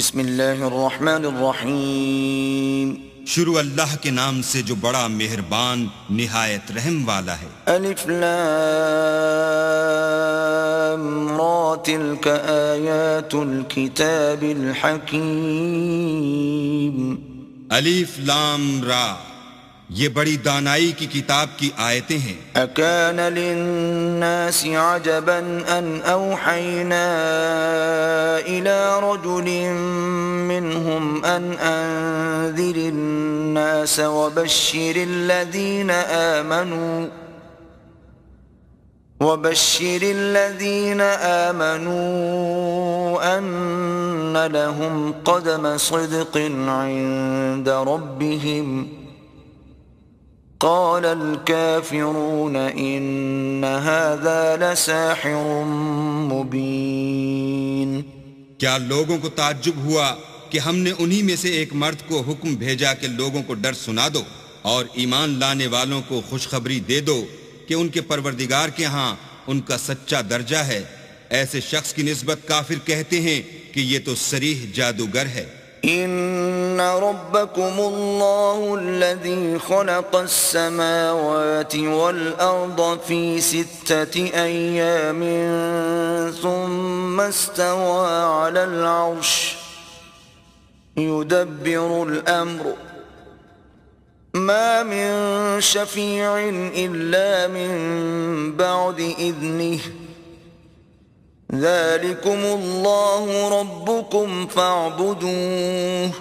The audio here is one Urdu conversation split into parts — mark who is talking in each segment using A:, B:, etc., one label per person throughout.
A: بسم اللہ الرحمن الرحیم
B: شروع اللہ کے نام سے جو بڑا مہربان نہایت رحم والا ہے۔
A: الف لام را تلک آیات الکتاب الحکیم۔
B: الف لام را، یہ بڑی دانائی کی کتاب کی آیتیں ہیں۔
A: اکان للناس عجبا ان اوحینا الى رجل منهم ان انذر الناس وبشر الذين آمنوا ان لهم قدم صدق عند ربهم قال الكافرون ان هذا لساحر مبين۔
B: کیا لوگوں کو تعجب ہوا کہ ہم نے انہی میں سے ایک مرد کو حکم بھیجا کہ لوگوں کو ڈر سنا دو اور ایمان لانے والوں کو خوشخبری دے دو کہ ان کے پروردگار کے ہاں ان کا سچا درجہ ہے۔ ایسے شخص کی نسبت کافر کہتے ہیں کہ یہ تو صریح جادوگر ہے۔
A: ان ربکم اللہ الذی خلق السماوات والارض فی 6 ایام ثم استوى على العرش يدبر الامر ما من شفیع الا من بعد اذنه ذلكم الله ربكم فاعبدوه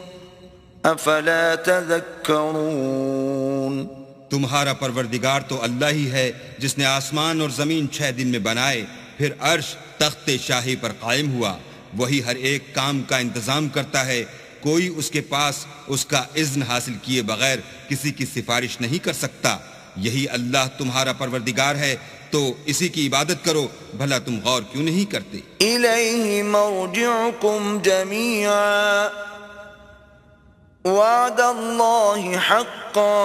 A: افلا تذکرون۔
B: تمہارا پروردگار تو اللہ ہی ہے جس نے آسمان اور زمین 6 دن میں بنائے، پھر عرش تخت شاہی پر قائم ہوا۔ وہی ہر ایک کام کا انتظام کرتا ہے، کوئی اس کے پاس اس کا اذن حاصل کیے بغیر کسی کی سفارش نہیں کر سکتا۔ یہی اللہ تمہارا پروردگار ہے، تو اسی کی عبادت کرو، بھلا تم غور کیوں نہیں کرتے؟
A: الیہ مرجعکم جمیعا وعد اللہ حقا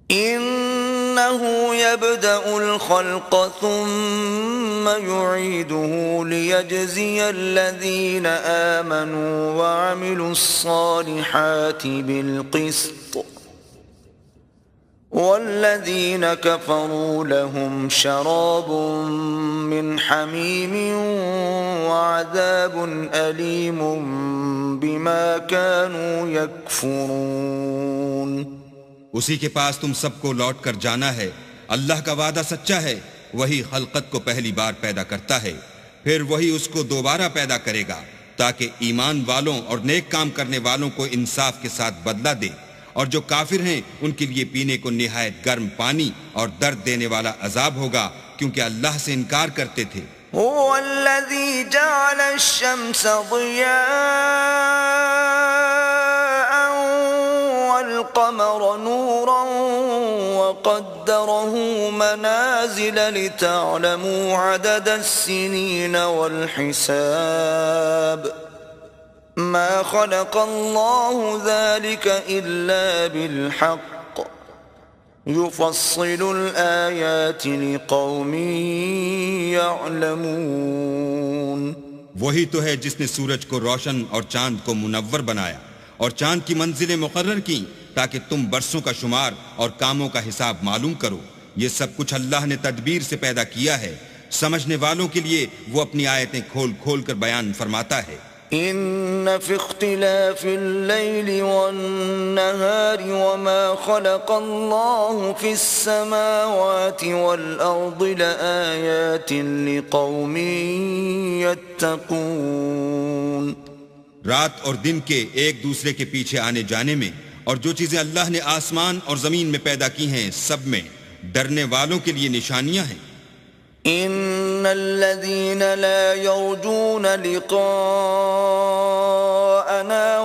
A: انہ یبدأ الخلق ثم یعیدہ لیجزی الذین آمنوا وعملوا الصالحات بالقسط والذین کفروا لهم شراب من حمیم وعذاب علیم بما كانوا یکفرون۔
B: اسی کے پاس تم سب کو لوٹ کر جانا ہے۔ اللہ کا وعدہ سچا ہے، وہی خلقت کو پہلی بار پیدا کرتا ہے، پھر وہی اس کو دوبارہ پیدا کرے گا تاکہ ایمان والوں اور نیک کام کرنے والوں کو انصاف کے ساتھ بدلہ دے، اور جو کافر ہیں ان کے لیے پینے کو نہایت گرم پانی اور درد دینے والا عذاب ہوگا، کیونکہ اللہ سے انکار کرتے تھے۔
A: هو الذي جعل الشمس ضياء والقمر نورا وقدره منازل لتعلموا عدد السنين والحساب ما خلق الله ذلك إلا بالحق يفصل الآيات لقوم يعلمون۔
B: وہی تو ہے جس نے سورج کو روشن اور چاند کو منور بنایا اور چاند کی منزلیں مقرر کی تاکہ تم برسوں کا شمار اور کاموں کا حساب معلوم کرو۔ یہ سب کچھ اللہ نے تدبیر سے پیدا کیا ہے، سمجھنے والوں کے لیے وہ اپنی آیتیں کھول کھول کر بیان فرماتا ہے۔
A: ان فی اختلاف اللیل والنہار وما خلق اللہ فی السماوات والارض لآیات لقوم یتقون۔
B: رات اور دن کے ایک دوسرے کے پیچھے آنے جانے میں اور جو چیزیں اللہ نے آسمان اور زمین میں پیدا کی ہیں سب میں ڈرنے والوں کے لیے نشانیاں ہیں۔
A: ان الذين لا يرجون لقاءنا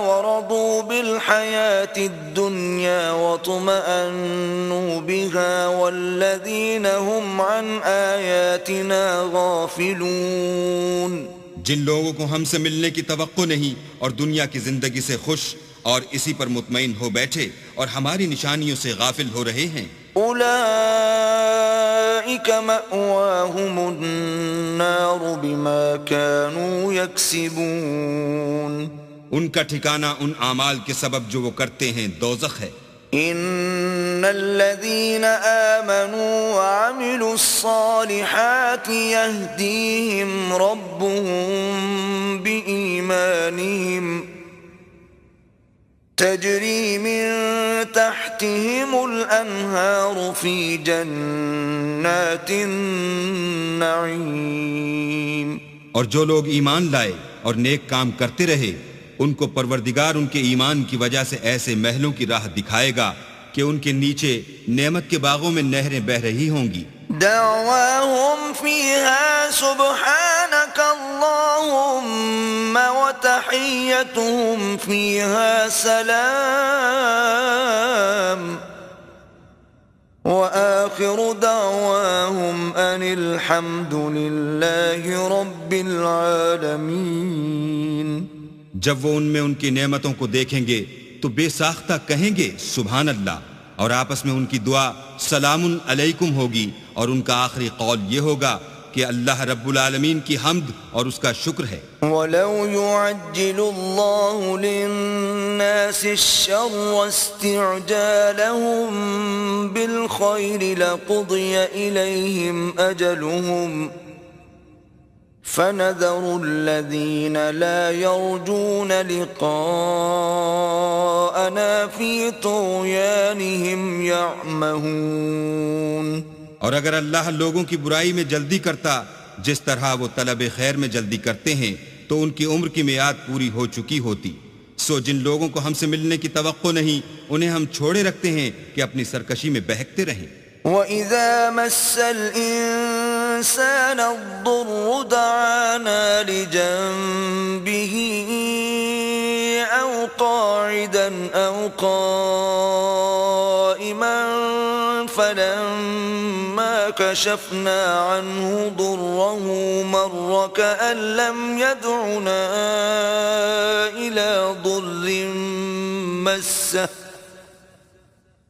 A: ورضوا بالحياة الدنيا واطمأنوا بها والذين هم عن آياتنا غافلون۔
B: جن لوگوں کو ہم سے ملنے کی توقع نہیں اور دنیا کی زندگی سے خوش اور اسی پر مطمئن ہو بیٹھے اور ہماری نشانیوں سے غافل ہو رہے ہیں،
A: اولئک أولئك مأواهم النار بما كانوا يكسبون
B: ان کا ٹھکانہ ان اعمال کے سبب جو وہ کرتے ہیں دوزخ ہے۔
A: ان الذين آمنوا وعملوا الصالحات يهديهم ربهم بإيمانهم تجري من تحتهم الأنهار في جنات النعيم۔
B: اور جو لوگ ایمان لائے اور نیک کام کرتے رہے ان کو پروردگار ان کے ایمان کی وجہ سے ایسے محلوں کی راہ دکھائے گا کہ ان کے نیچے نعمت کے باغوں میں نہریں بہہ رہی ہوں گی۔
A: دعواهم فيها سبحانك اللهم وتحيتهم فيها سلام وآخر دعواهم أن الحمد لله رب العالمين۔
B: جب وہ ان میں ان کی نعمتوں کو دیکھیں گے تو بے ساختہ کہیں گے سبحان اللہ، اور آپس میں ان کی دعا سلام علیکم ہوگی، اور ان کا آخری قول یہ ہوگا کہ اللہ رب العالمین کی حمد اور اس کا شکر ہے۔
A: وَلَوْ يُعَجِّلُ اللَّهُ لِلنَّاسِ الشَّرَّ اسْتِعْجَالَهُم بِالْخَيْرِ لَقُضِيَ إِلَيْهِمْ أَجَلُهُمْ فَنَذَرُ الَّذِينَ لَا يَرْجُونَ لِقَاءَنَا فِي طُغْيَانِهِمْ يَعْمَهُونَ۔
B: اور اگر اللہ لوگوں کی برائی میں جلدی کرتا جس طرح وہ طلب خیر میں جلدی کرتے ہیں تو ان کی عمر کی میعاد پوری ہو چکی ہوتی۔ سو جن لوگوں کو ہم سے ملنے کی توقع نہیں انہیں ہم چھوڑے رکھتے ہیں کہ اپنی سرکشی میں بہکتے رہیں۔
A: وَإِذَا مَسَّ الْإِنسَانَ الضُّرُّ دَعَانَا لِجَنبِهِ أَوْ قَاعِدًا أَوْ قَائِمًا فَلَمَّا كَشَفْنَا عَنْهُ ضُرَّهُ مَرَّ كَأَن لَّمْ يَدْعُنَا إِلَى ضُرٍّ مَّسَّهُ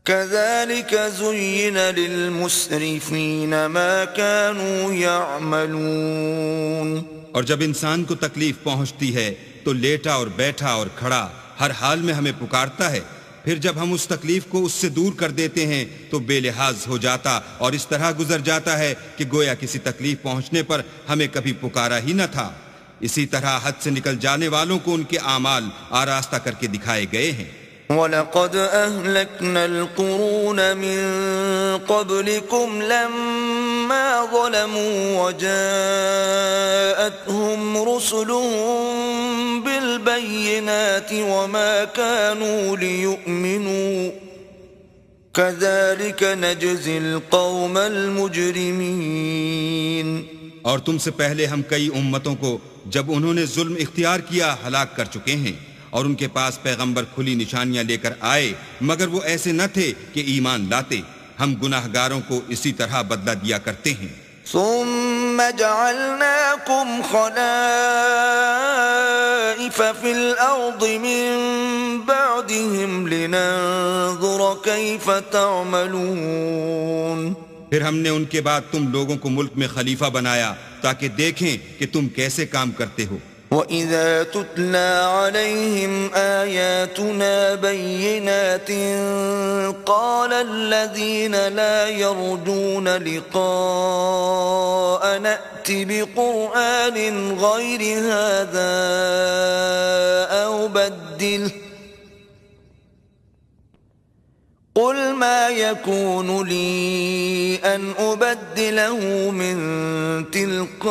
A: كَذَلِكَ زُيِّنَ لِلْمُسْرِفِينَ مَا كَانُوا يَعْمَلُونَ۔
B: اور جب انسان کو تکلیف پہنچتی ہے تو لیٹا اور بیٹھا اور کھڑا ہر حال میں ہمیں پکارتا ہے، پھر جب ہم اس تکلیف کو اس سے دور کر دیتے ہیں تو بے لحاظ ہو جاتا اور اس طرح گزر جاتا ہے کہ گویا کسی تکلیف پہنچنے پر ہمیں کبھی پکارا ہی نہ تھا۔ اسی طرح حد سے نکل جانے والوں کو ان کے اعمال آراستہ کر کے دکھائے گئے ہیں۔
A: وَلَقَدْ أَهْلَكْنَا الْقُرُونَ مِنْ قَبْلِكُمْ لَمَّا ظَلَمُوا وَجَاءَتْهُمْ رُسُلُهُم بِالْبَيِّنَاتِ وَمَا كَانُوا لِيُؤْمِنُوا كَذَلِكَ نَجْزِي الْقَوْمَ الْمُجْرِمِينَ۔
B: اور تم سے پہلے ہم کئی امتوں کو جب انہوں نے ظلم اختیار کیا ہلاک کر چکے ہیں، اور ان کے پاس پیغمبر کھلی نشانیاں لے کر آئے مگر وہ ایسے نہ تھے کہ ایمان لاتے۔ ہم گناہ گاروں کو اسی طرح بدلہ دیا کرتے ہیں۔
A: ثم جعلناكم خلائف في الأرض من بعدهم لننظر كيف تعملون۔
B: پھر ہم نے ان کے بعد تم لوگوں کو ملک میں خلیفہ بنایا تاکہ دیکھیں کہ تم کیسے کام کرتے ہو۔
A: وَإِذَا تُتْلَى عَلَيْهِمْ آيَاتُنَا بَيِّنَاتٍ قَالَ الَّذِينَ لَا يَرْجُونَ لِقَاءَنَا ائْتِ بِقُرْآنٍ غَيْرِ هَذَا أَوْ بَدِّلْهُ قُلْ مَا يَكُونُ لِي أَنْ أُبَدِّلَهُ مِنْ تِلْقَاءِ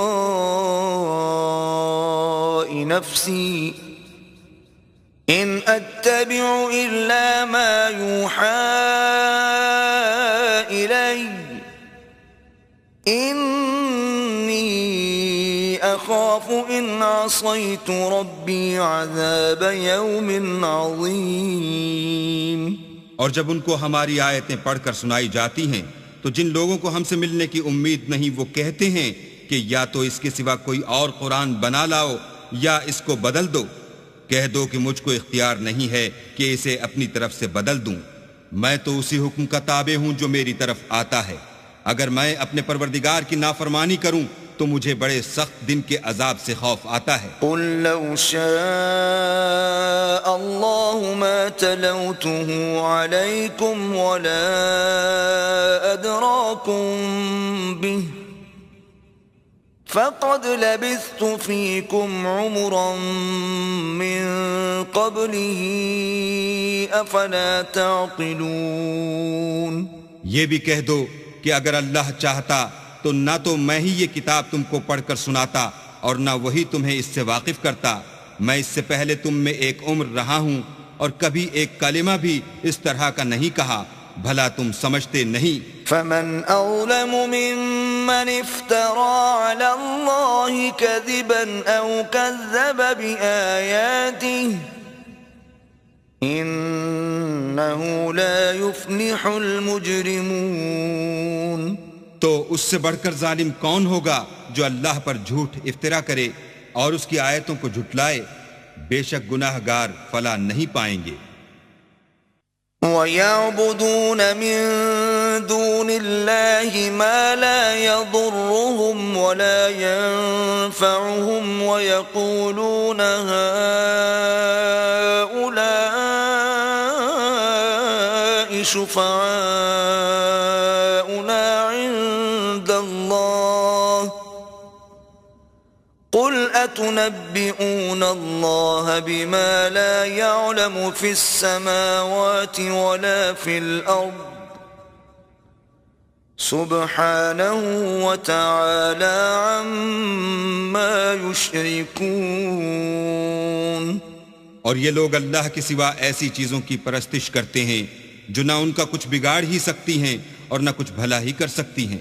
A: نَفْسِي إِنْ أَتَّبِعُ إِلَّا مَا يُوحَى إِلَيَّ إِنِّي أَخَافُ إِنْ عَصَيْتُ رَبِّي عَذَابَ يَوْمٍ عَظِيمٍ۔
B: اور جب ان کو ہماری آیتیں پڑھ کر سنائی جاتی ہیں تو جن لوگوں کو ہم سے ملنے کی امید نہیں وہ کہتے ہیں کہ یا تو اس کے سوا کوئی اور قرآن بنا لاؤ یا اس کو بدل دو۔ کہہ دو کہ مجھ کو اختیار نہیں ہے کہ اسے اپنی طرف سے بدل دوں، میں تو اسی حکم کا تابع ہوں جو میری طرف آتا ہے۔ اگر میں اپنے پروردگار کی نافرمانی کروں تو مجھے بڑے سخت دن کے عذاب سے خوف آتا ہے۔
A: قل لو شاء الله ما تلوته عليكم ولا أدراكم به فقد لبثت فيكم عمرا من قبله أفلا تعقلون۔
B: یہ بھی کہہ دو کہ اگر اللہ چاہتا تو نہ تو میں ہی یہ کتاب تم کو پڑھ کر سناتا اور نہ وہی تمہیں اس سے واقف کرتا۔ میں اس سے پہلے تم میں ایک عمر رہا ہوں اور کبھی ایک کلمہ بھی اس طرح کا نہیں کہا، بھلا تم سمجھتے نہیں؟
A: فمن أظلم ممن افترى على الله كذبا أو كذب بآياته إنه لا يفلح المجرمون۔
B: تو اس سے بڑھ کر ظالم کون ہوگا جو اللہ پر جھوٹ افترا کرے اور اس کی آیتوں کو جھٹلائے؟ بے شک گناہ گار فلاح نہیں پائیں گے۔
A: وَيَعْبُدُونَ مِن دُونِ اللَّهِ مَا لَا يَضُرُّهُمْ وَلَا يَنفَعُهُمْ وَيَقُولُونَ هَؤُلَاءِ شُفَعَاؤُنَا عِندَ اللَّهِ قُلْ أَتُنَبِّئُونَ اللَّهَ بِمَا لَا يَعْلَمُ فِي السَّمَاوَاتِ وَلَا فِي الْأَرْضِ سُبْحَانَهُ وَتَعَالَى عَمَّا يُشْرِكُونَ۔
B: اور یہ لوگ اللہ کے سوا ایسی چیزوں کی پرستش کرتے ہیں جو نہ ان کا کچھ بگاڑ ہی سکتی ہیں اور نہ کچھ بھلا ہی کر سکتی ہیں،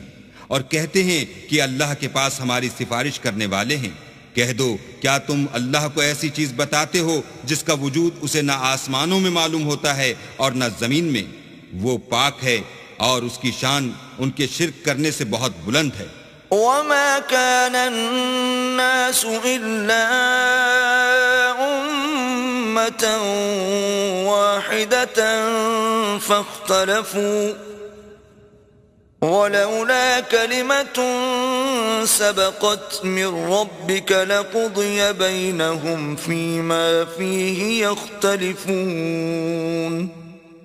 B: اور کہتے ہیں کہ اللہ کے پاس ہماری سفارش کرنے والے ہیں۔ کہہ دو کیا تم اللہ کو ایسی چیز بتاتے ہو جس کا وجود اسے نہ آسمانوں میں معلوم ہوتا ہے اور نہ زمین میں؟ وہ پاک ہے اور اس کی شان ان کے شرک کرنے سے بہت بلند ہے۔
A: وَمَا كَانَ النَّاسُ إِلَّا أُمَّةً وَاحِدَةً فَاخْتَلَفُوا وَلَوْلَا كَلِمَةٌ سَبَقَتْ مِنْ رَبِّكَ لَقُضِيَ بَيْنَهُمْ فِيمَا فِيهِ يَخْتَلِفُونَ۔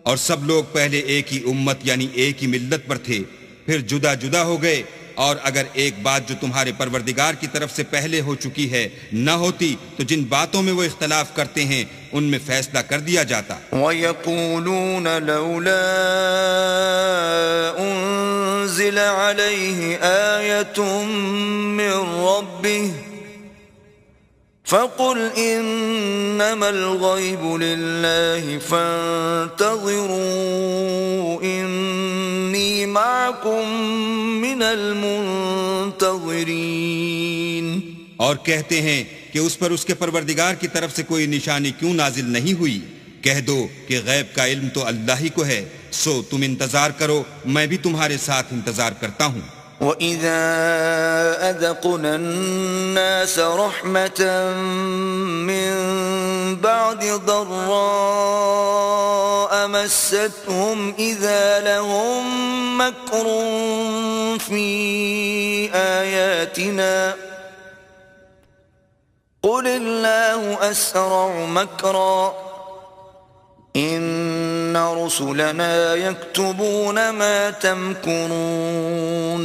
B: اور سب لوگ پہلے ایک ہی امت یعنی ایک ہی ملت پر تھے، پھر جدا جدا ہو گئے، اور اگر ایک بات جو تمہارے پروردگار کی طرف سے پہلے ہو چکی ہے نہ ہوتی تو جن باتوں میں وہ اختلاف کرتے ہیں ان میں فیصلہ کر دیا جاتا۔
A: وَيَقُولُونَ لَوْلَا أُنزِلَ عَلَيْهِ آيَةٌ مِّن رَّبِّهِ فَقُلْ إِنَّمَا الْغَيْبُ لِلَّهِ فَانتَظِرُوا إِنِّي مَعَكُمْ مِنَ الْمُنتَظِرِينَ۔
B: اور کہتے ہیں کہ اس پر اس کے پروردگار کی طرف سے کوئی نشانی کیوں نازل نہیں ہوئی؟ کہہ دو کہ غیب کا علم تو اللہ ہی کو ہے، سو تم انتظار کرو، میں بھی تمہارے ساتھ انتظار کرتا ہوں۔
A: وَإِذَا أَذَقْنَا النَّاسَ رَحْمَةً مِّن بَعْدِ ضَرَّاءَ مَسَّتْهُمْ إِذَا لَهُم مَّكْرٌ فِي آيَاتِنَا قُلِ اللَّهُ أَسْرَعُ مَكْرًا إِنَّ رُسُلَنَا يَكْتُبُونَ مَا تَمْكُرُونَ۔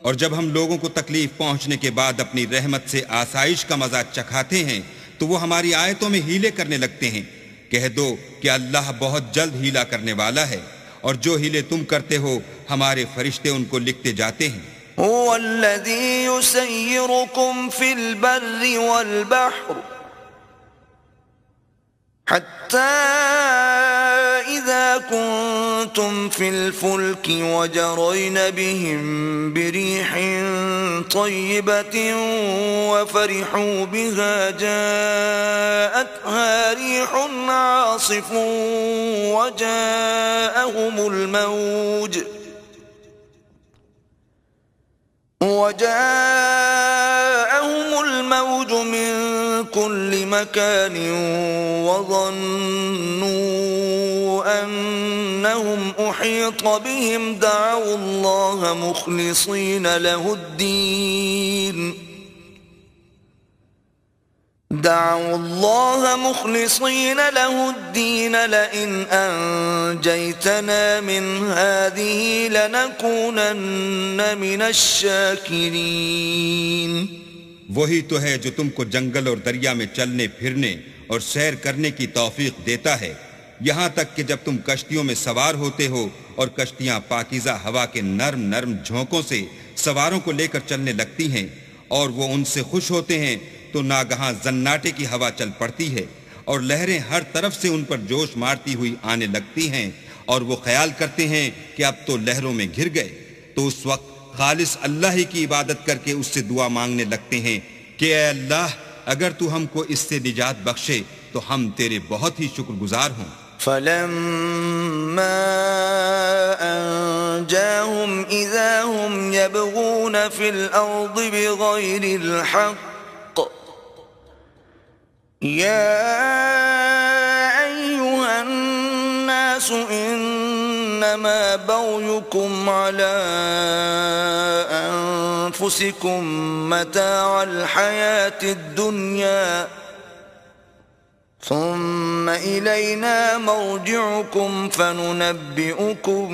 B: اور جب ہم لوگوں کو تکلیف پہنچنے کے بعد اپنی رحمت سے آسائش کا مزہ چکھاتے ہیں تو وہ ہماری آیتوں میں ہیلے کرنے لگتے ہیں۔ کہہ دو کہ اللہ بہت جلد ہیلا کرنے والا ہے، اور جو ہیلے تم کرتے ہو ہمارے فرشتے ان کو لکھتے جاتے ہیں۔
A: هو الذي يسيركم في البر والبحر حتى إذا كنتم في الفلك وجرين بهم بريح طيبة وفرحوا بها جاءتها ريح عاصف وجاءهم الموج من كل مكان وظنوا أنهم أحيط بهم دعوا الله مخلصين له الدين لئن أنجيتنا من هذه لنكونن من الشاكرين.
B: وہی تو ہے جو تم کو جنگل اور دریا میں چلنے پھرنے اور سیر کرنے کی توفیق دیتا ہے، یہاں تک کہ جب تم کشتیوں میں سوار ہوتے ہو اور کشتیاں پاکیزہ ہوا کے نرم نرم جھونکوں سے سواروں کو لے کر چلنے لگتی ہیں اور وہ ان سے خوش ہوتے ہیں، تو ناگہاں زناٹے کی ہوا چل پڑتی ہے اور لہریں ہر طرف سے ان پر جوش مارتی ہوئی آنے لگتی ہیں اور وہ خیال کرتے ہیں کہ اب تو لہروں میں گھر گئے، تو اس وقت خالص اللہ ہی کی عبادت کر کے اس سے دعا مانگنے لگتے ہیں کہ اے اللہ اگر تو ہم کو اس سے نجات بخشے تو ہم تیرے بہت ہی شکر گزار ہوں.
A: فلما أنجاهم إذا هم يبغون في الأرض بغير الحق يا أيها الناس إنما بغيكم على أنفسكم متاع الحياة الدنيا ثم إلينا مرجعكم فننبئكم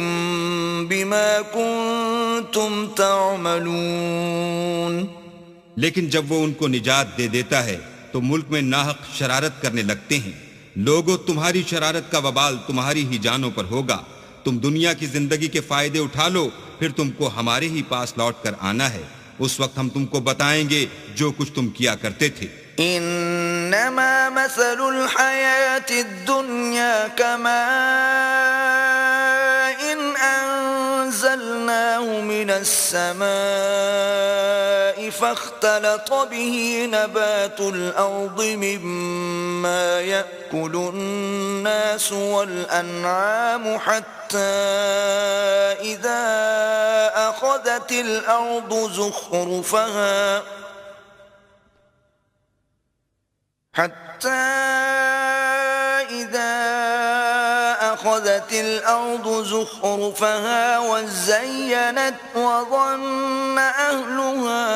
A: بما كنتم تعملون.
B: لیکن جب وہ ان کو نجات دے دیتا ہے تو ملک میں ناحق شرارت کرنے لگتے ہیں. لوگوں تمہاری شرارت کا وبال تمہاری ہی جانوں پر ہوگا. تم دنیا کی زندگی کے فائدے اٹھا لو، پھر تم کو ہمارے ہی پاس لوٹ کر آنا ہے. اس وقت ہم تم کو بتائیں گے جو کچھ تم کیا کرتے تھے.
A: انما مثل الحياة الدنيا كماء إن انزلناه من السماء فاختلط به نبات الارض مما يأكل الناس والانعام حتى اذا اخذت الارض زخرفها وزينت وظن أهلها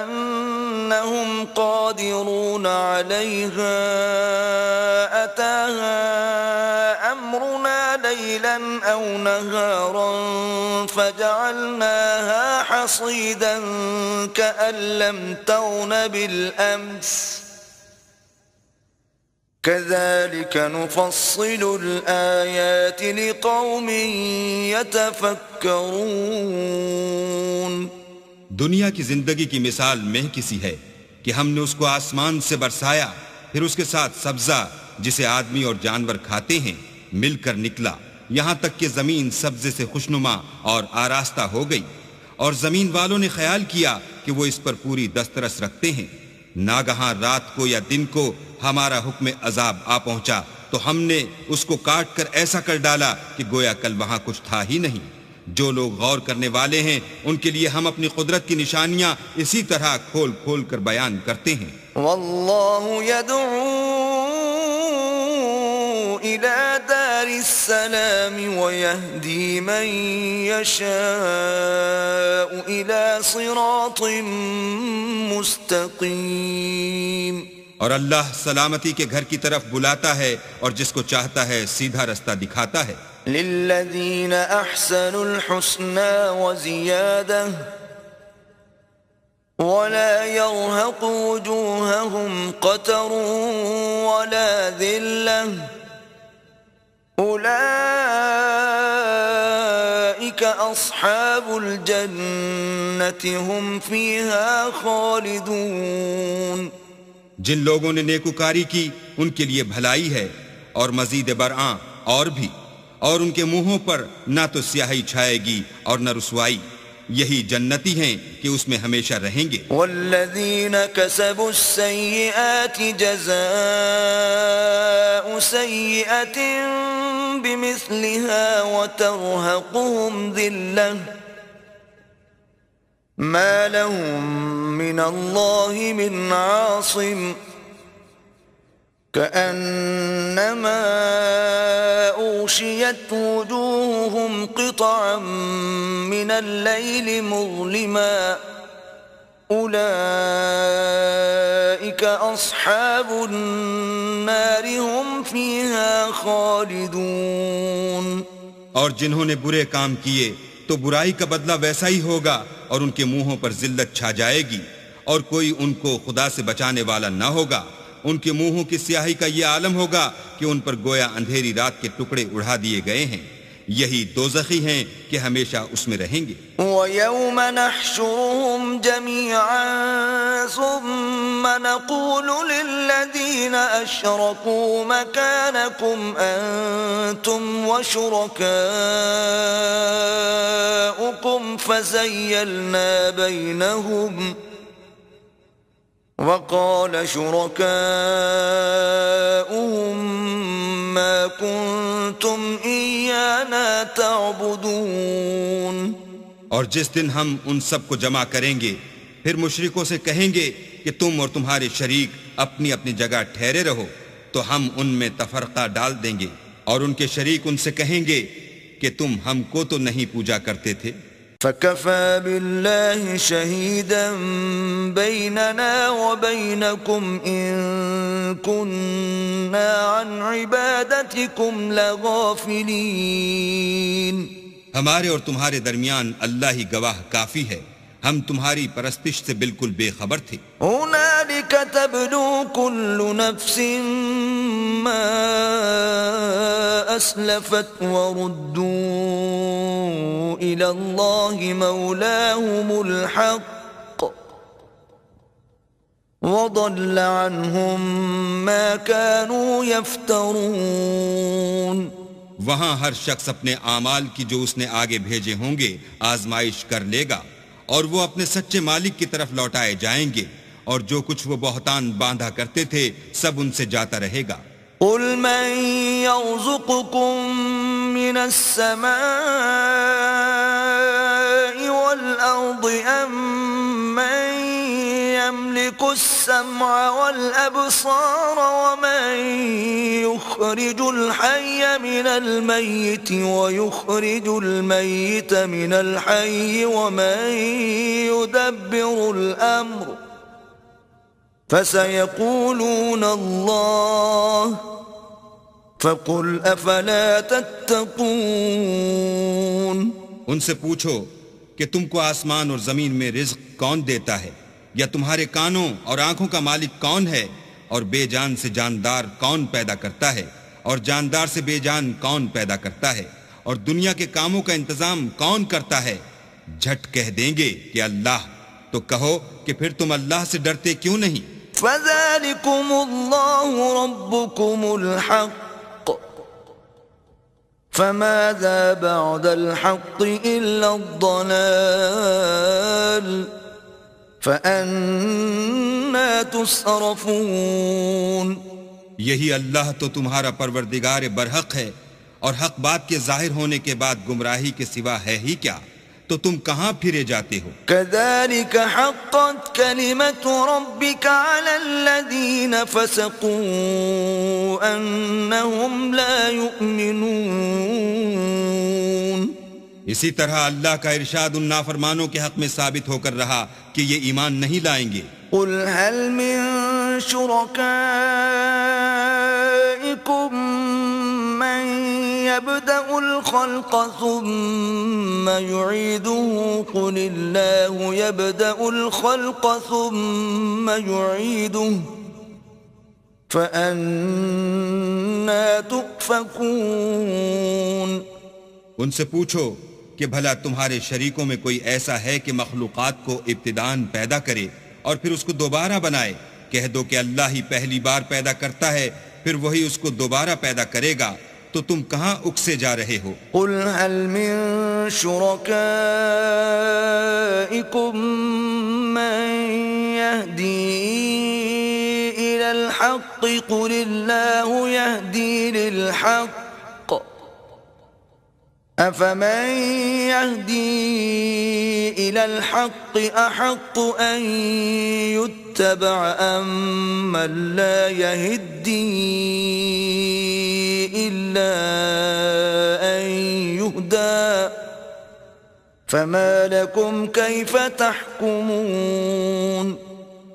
A: أنهم قادرون عليها أتاها أمرنا ليلا أو نهارا فجعلناها حصيدا كأن لم تغن بالأمس كذلك نفصل الآيات لقوم يتفكرون.
B: دنیا کی زندگی کی مثال میں کسی ہے کہ ہم نے اس کو آسمان سے برسایا، پھر اس کے ساتھ سبزہ جسے آدمی اور جانور کھاتے ہیں مل کر نکلا، یہاں تک کہ زمین سبزے سے خوشنما اور آراستہ ہو گئی، اور زمین والوں نے خیال کیا کہ وہ اس پر پوری دسترس رکھتے ہیں. ناگہاں رات کو یا دن کو ہمارا حکم عذاب آ پہنچا تو ہم نے اس کو کاٹ کر ایسا کر ڈالا کہ گویا کل وہاں کچھ تھا ہی نہیں. جو لوگ غور کرنے والے ہیں ان کے لیے ہم اپنی قدرت کی نشانیاں اسی طرح کھول کھول کر بیان کرتے ہیں.
A: واللہ يدعو إلى دار السلام ويهدي من يشاء إلى صراط مستقيم.
B: اور اللہ سلامتی کے گھر کی طرف بلاتا ہے اور جس کو چاہتا ہے سیدھا رستہ دکھاتا ہے.
A: للذین احسنوا الحسنى وزیادہ ولا يرهق وجوههم قتر ولا ذلة أولئك أصحاب الجنة هم فيها خالدون.
B: جن لوگوں نے نیکوکاری کی ان کے لیے بھلائی ہے اور مزید برآں اور بھی، اور ان کے منہوں پر نہ تو سیاہی چھائے گی اور نہ رسوائی. یہی جنتی ہیں کہ اس میں ہمیشہ رہیں گے.
A: والذین کسبوا السیئات جزاء سیئة بمثلها وترهقهم ذلة ما لهم من اللہ من عاصم كأنما أغشيت وجوههم قطعا من الليل مظلما أولئك أصحاب النار هم فيها خالدون.
B: اور جنہوں نے برے کام کیے تو برائی کا بدلہ ویسا ہی ہوگا اور ان کے منہوں پر ذلت چھا جائے گی اور کوئی ان کو خدا سے بچانے والا نہ ہوگا. ان کے منہوں کی سیاہی کا یہ عالم ہوگا کہ ان پر گویا اندھیری رات کے ٹکڑے اڑا دیے گئے ہیں. یہی دوزخی ہیں کہ ہمیشہ اس میں رہیں گے.
A: وَيَوْمَ نَحْشُرُهُمْ جَمِيعًا ثُمَّ نَقُولُ لِلَّذِينَ أَشْرَكُوا مَكَانَكُمْ أَنْتُمْ وَشُرَكَاؤُكُمْ فَزَيَّلْنَا بَيْنَهُمْ وَقَالَ شُرَكَاؤُهُمْ مَا كُنْتُمْ إِيَّانَا تَعْبُدُونَ.
B: اور جس دن ہم ان سب کو جمع کریں گے پھر مشرکوں سے کہیں گے کہ تم اور تمہارے شریک اپنی اپنی جگہ ٹھہرے رہو تو ہم ان میں تفرقہ ڈال دیں گے اور ان کے شریک ان سے کہیں گے کہ تم ہم کو تو نہیں پوجا کرتے تھے.
A: فَكَفَى بِاللَّهِ شَهِيدًا بَيْنَنَا وَبَيْنَكُمْ إِن كُنَّا عَنْ عِبَادَتِكُمْ لَغَافِلِينَ.
B: ہمارے اور تمہارے درمیان اللہ ہی گواہ کافی ہے، ہم تمہاری پرستش سے بالکل بے خبر تھے.
A: هُنَالِكَ تَبْلُو كُلُّ نَفْسٍ مَا أَسْلَفَتْ وَرُدُّوا إِلَى اللَّهِ مَوْلَاهُمُ الْحَقِّ وَضَلَّ عَنْهُمْ مَا كَانُوا يَفْتَرُونَ.
B: وہاں ہر شخص اپنے اعمال کی جو اس نے آگے بھیجے ہوں گے آزمائش کر لے گا اور وہ اپنے سچے مالک کی طرف لوٹائے جائیں گے اور جو کچھ وہ بہتان باندھا کرتے تھے سب ان سے جاتا رہے گا.
A: قُلْ مَنْ يَرْزُقُكُم مِّنَ السَّمَاءِ وَالْأَرْضِ أَمَّن يَمْلِكُ السَّمْعَ وَالْأَبْصَارَ وَمَن يُخْرِجُ الْحَيَّ مِنَ الْمَيِّتِ وَيُخْرِجُ الْمَيِّتَ مِنَ الْحَيِّ وَمَن يُدَبِّرُ الْأَمْرَ فَسَيَقُولُونَ اللَّهُ فَقُلْ أَفَلَا تَتَّقُونَ.
B: ان سے پوچھو کہ تم کو آسمان اور زمین میں رزق کون دیتا ہے، یا تمہارے کانوں اور آنکھوں کا مالک کون ہے، اور بے جان سے جاندار کون پیدا کرتا ہے، اور جاندار سے بے جان کون پیدا کرتا ہے، اور دنیا کے کاموں کا انتظام کون کرتا ہے. جھٹ کہہ دیں گے کہ اللہ. تو کہو کہ پھر تم اللہ سے ڈرتے کیوں نہیں؟
A: فَذَلِكُمُ اللَّهُ رَبُّكُمُ الْحَقُّ فَمَاذَا بَعْدَ الْحَقِّ إِلَّا الضَّلَالُ فَأَنَّى تُصْرَفُونَ.
B: یہی اللہ تو تمہارا پروردگار برحق ہے اور حق بات کے ظاہر ہونے کے بعد گمراہی کے سوا ہے ہی کیا، تو تم کہاں پھرے جاتے ہو؟
A: كَذَلِكَ حَقَّتْ كَلِمَةُ رَبِّكَ عَلَى الَّذِينَ فَسَقُوا أَنَّهُمْ لَا يُؤْمِنُونَ.
B: اسی طرح اللہ کا ارشاد ان نافرمانوں کے حق میں ثابت ہو کر رہا کہ یہ ایمان نہیں لائیں گے.
A: قُلْ هَلْ مِن شُرَكَائِكُم مَّن يَبْدَأُ الْخَلْقَ ثُمَّ يُعِيدُهُ قُلِ اللَّهُ يَبْدَأُ الْخَلْقَ ثُمَّ يُعِيدُهُ فَأَنَّى تُؤْفَكُونَ.
B: ان سے پوچھو کہ بھلا تمہارے شریکوں میں کوئی ایسا ہے کہ مخلوقات کو ابتداءً پیدا کرے اور پھر اس کو دوبارہ بنائے؟ کہہ دو کہ اللہ ہی پہلی بار پیدا کرتا ہے پھر وہی اس کو دوبارہ پیدا کرے گا، تو تم کہاں اکسے جا رہے ہو؟
A: قُلْ هَلْ مِن شُرَكَائِكُم مَّن يَهْدِي إِلَى الْحَقِّ قُلِ اللَّهُ يَهْدِي لِلْحَقِّ أفمن يهدي إلى الحق أحق أن يتبع أم من لا يهدي إلا أن يهدى فما لكم كيف تحكمون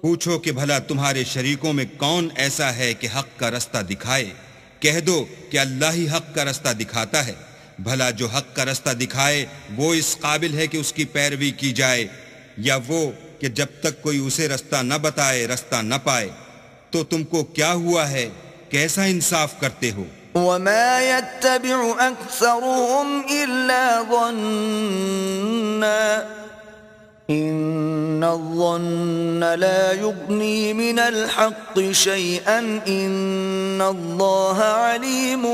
B: پوچھو کہ بھلا تمہارے شریکوں میں کون ایسا ہے کہ حق کا رستہ دکھائے؟ کہہ دو کہ اللہ ہی حق کا رستہ دکھاتا ہے۔ بھلا جو حق کا رستہ دکھائے وہ اس قابل ہے کہ اس کی پیروی کی جائے، یا وہ کہ جب تک کوئی اسے رستہ نہ بتائے رستہ نہ پائے؟ تو تم کو کیا ہوا ہے؟ کیسا انصاف کرتے ہو؟
A: وما يتبع أكثرهم إلا ظنا إن الظن لا يغني من الحق شيئا إن الله عليم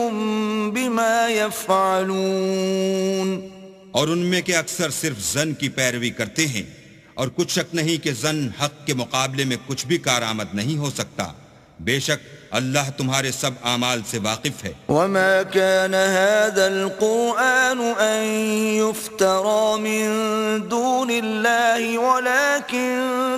A: بما يفعلون
B: اور ان میں کے اکثر صرف ظن کی پیروی کرتے ہیں، اور کچھ شک نہیں کہ ظن حق کے مقابلے میں کچھ بھی کارآمد نہیں ہو سکتا۔ بے شک اللہ تمہارے سب اعمال سے واقف ہے۔
A: وما كان هذا القرآن أن يفترى من دون الله ولكن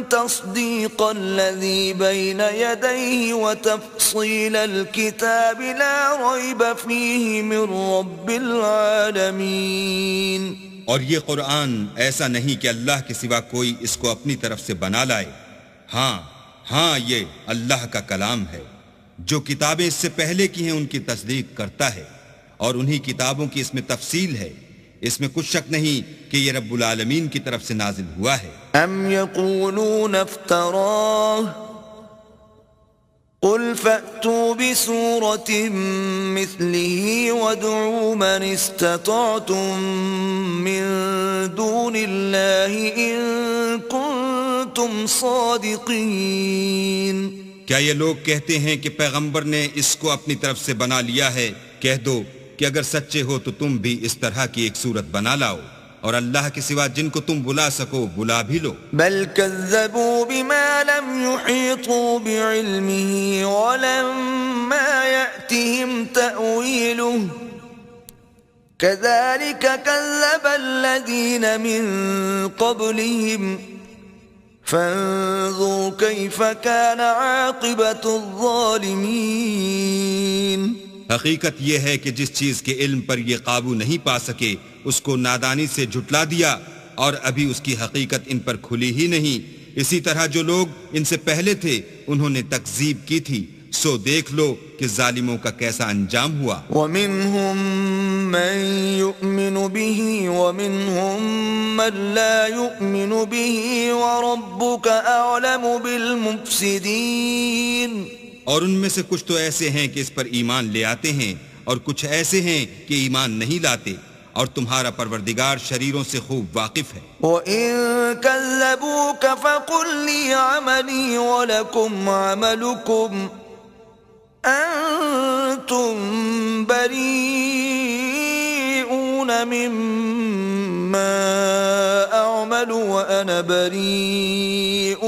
A: تصديق الذي بين يديه وتفصيل الكتاب لا ريب فيه من رب العالمين۔
B: اور یہ قرآن ایسا نہیں کہ اللہ کے سوا کوئی اس کو اپنی طرف سے بنا لائے، ہاں یہ اللہ کا کلام ہے۔ جو کتابیں اس سے پہلے کی ہیں ان کی تصدیق کرتا ہے، اور انہی کتابوں کی اس میں تفصیل ہے۔ اس میں کچھ شک نہیں کہ یہ رب العالمین کی طرف سے نازل ہوا ہے۔
A: ام یقولون افتراه قل فأتوا بسورة مثله وادعوا من استطعتم من دون الله إن كنتم صادقين۔
B: کیا یہ لوگ کہتے ہیں کہ پیغمبر نے اس کو اپنی طرف سے بنا لیا ہے؟ کہہ دو کہ اگر سچے ہو تو تم بھی اس طرح کی ایک صورت بنا لاؤ، اور اللہ کے سوا جن کو تم بلا سکو بلا بھی لو۔
A: بل كذبوا بما لم يحيطوا بعلمه ولما يأتهم تأويله كذلك كذب الذين من قبلهم فانظر كيف كان عاقبة الظالمين۔
B: حقیقت یہ ہے کہ جس چیز کے علم پر یہ قابو نہیں پا سکے اس کو نادانی سے جھٹلا دیا، اور ابھی اس کی حقیقت ان پر کھلی ہی نہیں۔ اسی طرح جو لوگ ان سے پہلے تھے انہوں نے تکذیب کی تھی، سو دیکھ لو کہ ظالموں کا کیسا انجام ہوا۔
A: وَمِنْهُمْ مَنْ يُؤْمِنُ بِهِ وَمِنْهُمْ مَنْ لَا يُؤْمِنُ بِهِ وَرَبُّكَ أَعْلَمُ بِالْمُفْسِدِينَ۔
B: اور ان میں سے کچھ تو ایسے ہیں کہ اس پر ایمان لے آتے ہیں، اور کچھ ایسے ہیں کہ ایمان نہیں لاتے، اور تمہارا پروردگار شریروں سے خوب واقف ہے۔
A: وَإِن كَذَّبُوكَ فَقُلْ لِي عَمَلِي وَلَكُمْ عَمَلُكُمْ أَنْتُمْ بَرِيئُونَ مِمَّا أَعْمَلُ وَأَنَا بَرِيءٌ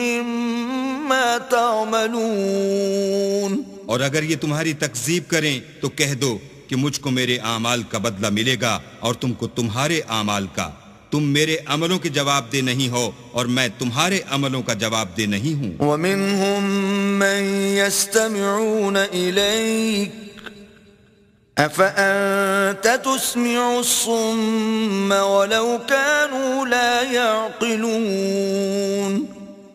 A: مِّمَّا تَعْمَلُونَ۔
B: اور اگر یہ تمہاری تکذیب کریں تو کہہ دو کہ مجھ کو میرے اعمال کا بدلہ ملے گا اور تم کو تمہارے اعمال کا۔ تم میرے عملوں کے جواب دہ نہیں ہو اور میں تمہارے عملوں کا جواب دہ نہیں ہوں۔
A: وَمِنْهُمْ مَنْ يَسْتَمِعُونَ إِلَيْكَ أَفَأَنْتَ تُسْمِعُ الصُّمَّ وَلَوْ كَانُوا لَا يَعْقِلُونَ۔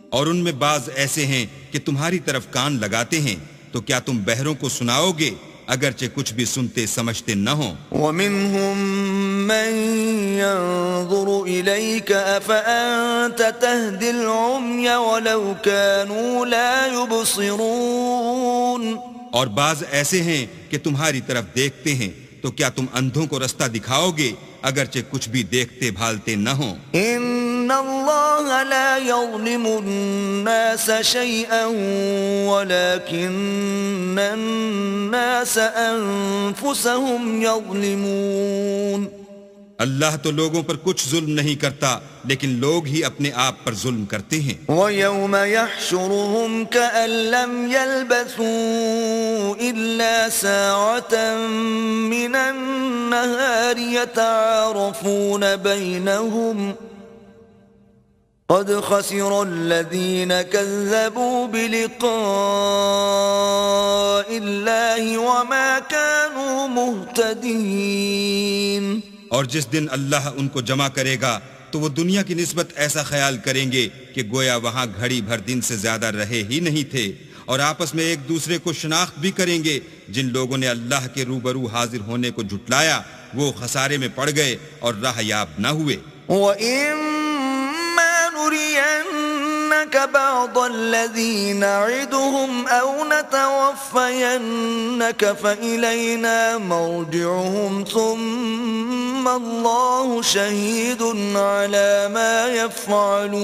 B: اور ان میں بعض ایسے ہیں کہ تمہاری طرف کان لگاتے ہیں، تو کیا تم بہروں کو سناؤ گے اگرچہ کچھ بھی سنتے سمجھتے نہ ہوں۔
A: وَمِنْهُمْ مَنْ يَنْظُرُ إِلَيْكَ أَفَأَنْتَ تَهْدِي الْعُمْيَ وَلَوْ كَانُوا لَا يُبْصِرُونَ۔
B: اور بعض ایسے ہیں کہ تمہاری طرف دیکھتے ہیں، تو کیا تم اندھوں کو رستہ دکھاؤ گے اگرچہ کچھ بھی دیکھتے بھالتے نہ ہوں۔
A: إِنَّ اللَّهَ لَا يَظْلِمُ النَّاسَ شَيْئًا وَلَكِنَّ النَّاسَ أَنفُسَهُمْ يَظْلِمُونَ۔
B: اللہ تو لوگوں پر کچھ ظلم نہیں کرتا لیکن لوگ ہی اپنے آپ پر ظلم کرتے ہیں.
A: وَيَوْمَ يَحْشُرُهُمْ كَأَن لَّمْ يَلْبَثُوا إِلَّا سَاعَةً مِّنَ النَّهَارِ يَتَعَارَفُونَ بَيْنَهُمْ قَدْ خَسِرَ الَّذِينَ كَذَّبُوا بِلِقَاءِ اللَّهِ وَمَا كَانُوا مُهْتَدِينَ.
B: اور جس دن اللہ ان کو جمع کرے گا تو وہ دنیا کی نسبت ایسا خیال کریں گے کہ گویا وہاں گھڑی بھر دن سے زیادہ رہے ہی نہیں تھے، اور آپس میں ایک دوسرے کو شناخت بھی کریں گے. جن لوگوں نے اللہ کے روبرو حاضر ہونے کو جھٹلایا وہ خسارے میں پڑ گئے اور راہ یاب نہ ہوئے.
A: وَإِمَّا نُرِيَنَّكَ بَعْضَ الَّذِي نَعِدُهُمْ أَوْ نَتَوَفَّيَنَّكَ فَإِلَيْنَا مَرْجِعُهُمْ ثُمَّ اللَّهُ شَهِيدٌ عَلَى مَا يَفْعَلُونَ.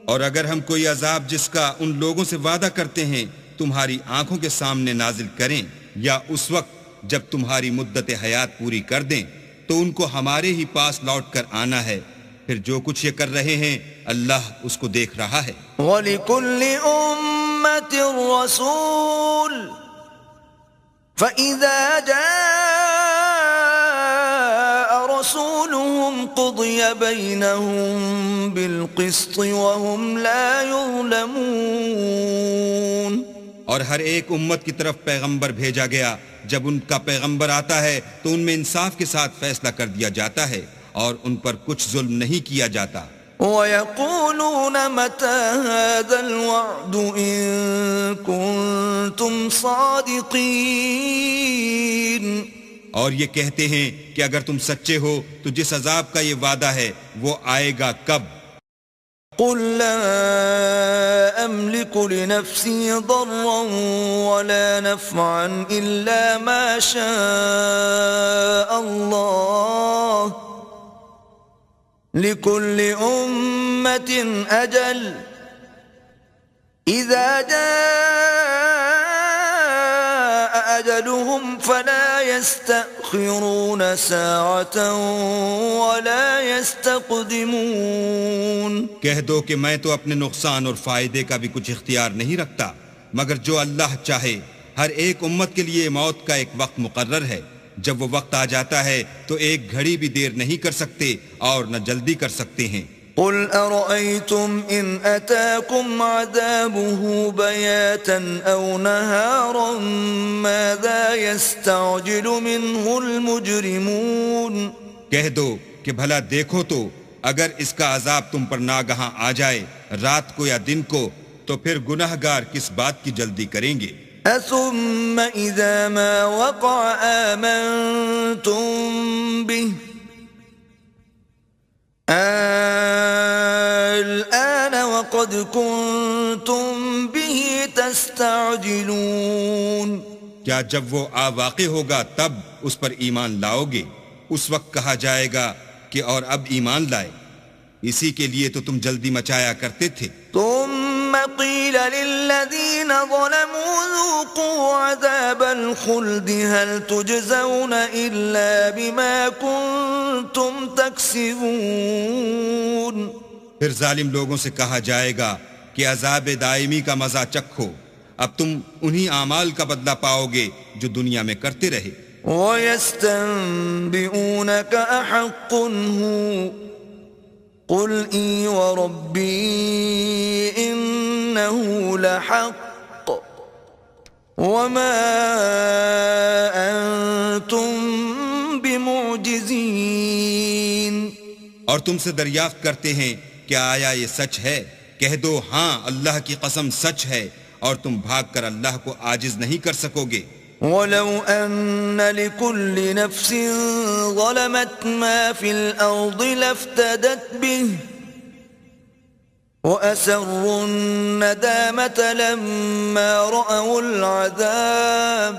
B: اور اگر ہم کوئی عذاب جس کا ان لوگوں سے وعدہ کرتے ہیں تمہاری آنکھوں کے سامنے نازل کریں یا اس وقت جب تمہاری مدت حیات پوری کر دیں تو ان کو ہمارے ہی پاس لوٹ کر آنا ہے، پھر جو کچھ یہ کر رہے ہیں اللہ اس کو دیکھ رہا ہے.
A: وَلِكُلِّ أُمَّةٍ رَّسُولٌ فَإِذَا جَاءَ رَسُولُهُمْ قُضِيَ بَيْنَهُم بِالْقِسْطِ وَهُمْ لَا يُظْلَمُونَ.
B: اور ہر ایک امت کی طرف پیغمبر بھیجا گیا، جب ان کا پیغمبر آتا ہے تو ان میں انصاف کے ساتھ فیصلہ کر دیا جاتا ہے اور ان پر کچھ ظلم نہیں کیا جاتا.
A: وَيَقُولُونَ مَتَى هَذَا الْوَعْدُ إِن كُنتُمْ صَادِقِينَ.
B: اور یہ کہتے ہیں کہ اگر تم سچے ہو تو جس عذاب کا یہ وعدہ ہے وہ آئے گا کب؟
A: قُل لَّا أَمْلِكُ لِنَفْسِي ضَرًّا وَلَا نَفْعًا إِلَّا مَا شَاءَ اللَّهُ لِكُلِّ أُمَّةٍ أَجَلٌ إِذَا جَاءَ أَجَلُهُمْ فَلَا يَسْتَأْخِرُونَ سَاعَةً وَلَا يَسْتَقْدِمُونَ.
B: کہہ دو کہ میں تو اپنے نقصان اور فائدے کا بھی کچھ اختیار نہیں رکھتا، مگر جو اللہ چاہے. ہر ایک امت کے لیے موت کا ایک وقت مقرر ہے، جب وہ وقت آ جاتا ہے تو ایک گھڑی بھی دیر نہیں کر سکتے اور نہ جلدی کر سکتے ہیں.
A: قُلْ أَرَأَيْتُمْ إِنْ أَتَاكُمْ عَذَابُهُ بَيَاتًا أَوْ نَهَارًا مَاذَا يَسْتَعْجِلُ مِنْهُ الْمُجْرِمُونَ.
B: کہہ دو کہ بھلا دیکھو تو اگر اس کا عذاب تم پر ناگہاں آ جائے رات کو یا دن کو تو پھر گناہگار کس بات کی جلدی کریں گے؟
A: أَثُمَّ إِذَا مَا وَقَعَ آمَنْتُمْ بِهِ الآن وقد كنتم به تستعجلون.
B: کیا جب وہ آ واقع ہوگا تب اس پر ایمان لاؤ گے؟ اس وقت کہا جائے گا کہ اور اب ایمان لائے، اسی کے لیے تو تم جلدی مچایا کرتے تھے.
A: ثم قيل للذين ظلموا ذوقوا عذاب الخلد هل تجزون إلا بما كنتم تكسبون.
B: پھر ظالم لوگوں سے کہا جائے گا کہ عذاب دائمی کا مزہ چکھو، اب تم انہی اعمال کا بدلہ پاؤ گے جو دنیا میں کرتے رہے.
A: وَيَسْتَنبِئُونَكَ أَحَقٌّ هُوَ قُلْ إِي وَرَبِّي إِنَّهُ لَحَقٌّ وَمَا أَنْتُمْ بِمُعْجِزِينَ.
B: اور تم سے دریافت کرتے ہیں کہ آیا یہ سچ ہے؟ کہہ دو ہاں اللہ کی قسم سچ ہے، اور تم بھاگ کر اللہ کو عاجز نہیں کر سکو گے.
A: وَلَوْ أَنَّ لِكُلِّ نَفْسٍ ظَلَمَتْ مَا فِي الْأَرْضِ لَافْتَدَتْ بِهِ وَأَسَرُّوا النَّدَامَةَ لَمَّا رَأَوُا الْعَذَابَ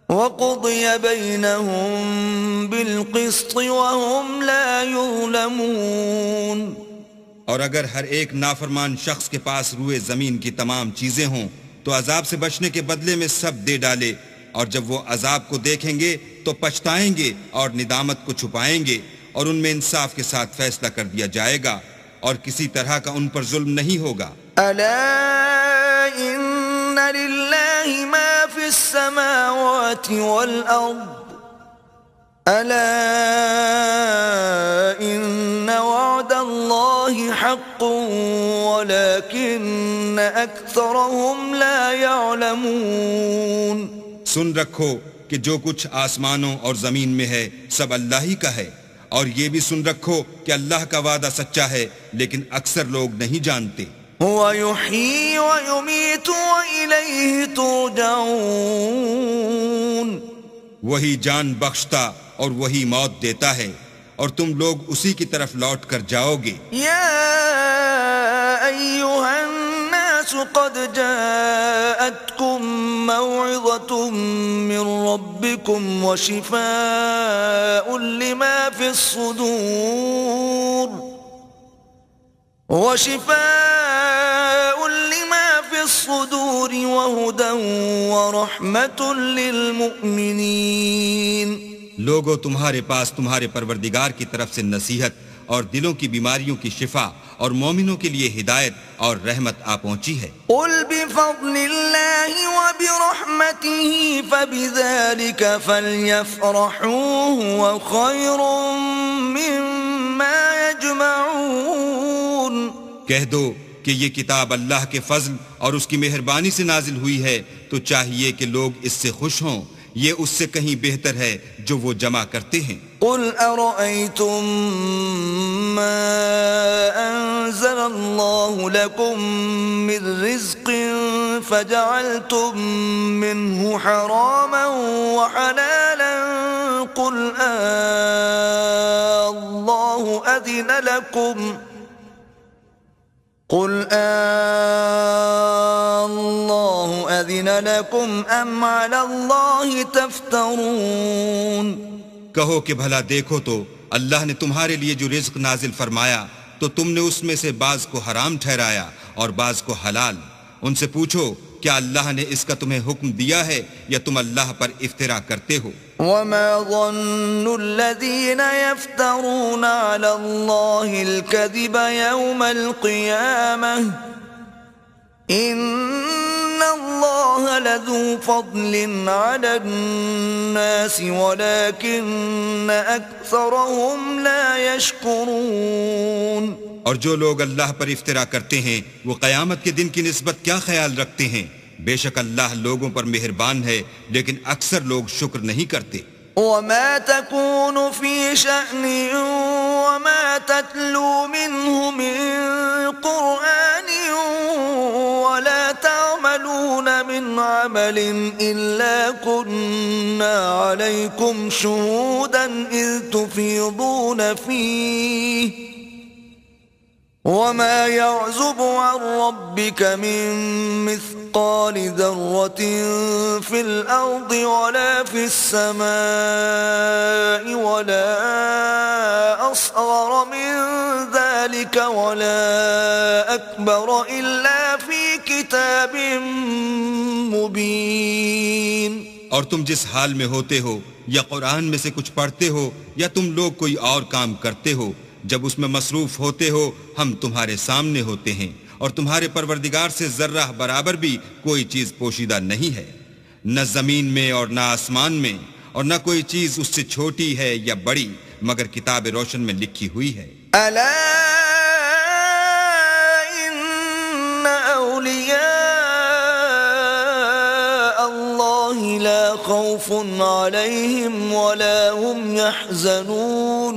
A: وَقُضِيَ بَيْنَهُم بِالْقِسْطِ وَهُمْ لَا يُظْلَمُونَ.
B: اور اگر ہر ایک نافرمان شخص کے پاس روئے زمین کی تمام چیزیں ہوں تو عذاب سے بچنے کے بدلے میں سب دے ڈالے اور جب وہ عذاب کو دیکھیں گے تو پچھتائیں گے اور ندامت کو چھپائیں گے، اور ان میں انصاف کے ساتھ فیصلہ کر دیا جائے گا، اور کسی طرح کا ان پر ظلم نہیں ہوگا۔
A: ألا إن لله ما في السماوات والأرض ألا إن وعد الله حق ولكن أكثرهم لا يعلمون۔
B: سن رکھو کہ جو کچھ آسمانوں اور زمین میں ہے سب اللہ ہی کا ہے، اور یہ بھی سن رکھو کہ اللہ کا وعدہ سچا ہے، لیکن اکثر لوگ نہیں جانتے۔
A: هو يحيي ويميت وإليه ترجعون۔
B: وہی جان بخشتا اور وہی موت دیتا ہے، اور تم لوگ اسی کی طرف لوٹ کر جاؤ گے۔
A: يا أيها الناس قد جاءتكم موعظة من ربكم وشفاء لما في الصدور وهدى ورحمة للمؤمنين۔
B: لوگوں تمہارے پاس تمہارے پروردگار کی طرف سے نصیحت اور دلوں کی بیماریوں کی شفا اور مومنوں کے لیے ہدایت اور رحمت آ پہنچی ہے۔
A: قل بفضل الله وبرحمته فبذلك فليفرحوا هو خير مما يجمعون۔
B: کہہ دو کہ یہ کتاب اللہ کے فضل اور اس کی مہربانی سے نازل ہوئی ہے، تو چاہیے کہ لوگ اس سے خوش ہوں، یہ اس سے کہیں بہتر ہے جو وہ جمع کرتے ہیں۔
A: قل أرأيتم ما أنزل الله لكم من رزق فجعلتم منه حراما وحلالا قل الله أذن لكم أم على الله تفترون۔
B: کہو کہ بھلا دیکھو تو اللہ نے تمہارے لیے جو رزق نازل فرمایا تو تم نے اس میں سے بعض کو حرام ٹھہرایا اور بعض کو حلال۔ ان سے پوچھو کیا اللہ نے اس کا تمہیں حکم دیا ہے یا تم اللہ پر افترا کرتے ہو؟
A: وما ظن الذين يفترون على الله الكذب يوم القيامة إن الله لذو فضل على الناس ولكن أكثرهم لا يشكرون۔
B: اور جو لوگ اللہ پر افترا کرتے ہیں وہ قیامت کے دن کی نسبت کیا خیال رکھتے ہیں؟ بے شک اللہ لوگوں پر مہربان ہے لیکن اکثر لوگ شکر نہیں کرتے۔
A: وما تكون في شأن وما تتلو منه من قرآن ولا تعملون من عمل إلا كنا عليكم شهودا إذ تفيضون فيه وما يعزب عن ربك من مثقال ذرة في الأرض ولا في السماء ولا أصغر من ذلك ولا أكبر إلا في كتاب مبين۔
B: اور تم جس حال میں ہوتے ہو یا قرآن میں سے کچھ پڑھتے ہو یا تم لوگ کوئی اور کام کرتے ہو، جب اس میں مصروف ہوتے ہو ہم تمہارے سامنے ہوتے ہیں، اور تمہارے پروردگار سے ذرہ برابر بھی کوئی چیز پوشیدہ نہیں ہے، نہ زمین میں اور نہ آسمان میں، اور نہ کوئی چیز اس سے چھوٹی ہے یا بڑی مگر کتاب روشن میں لکھی ہوئی ہے۔
A: ألا إن أولياء الله لا خوف عليهم ولا هم يحزنون۔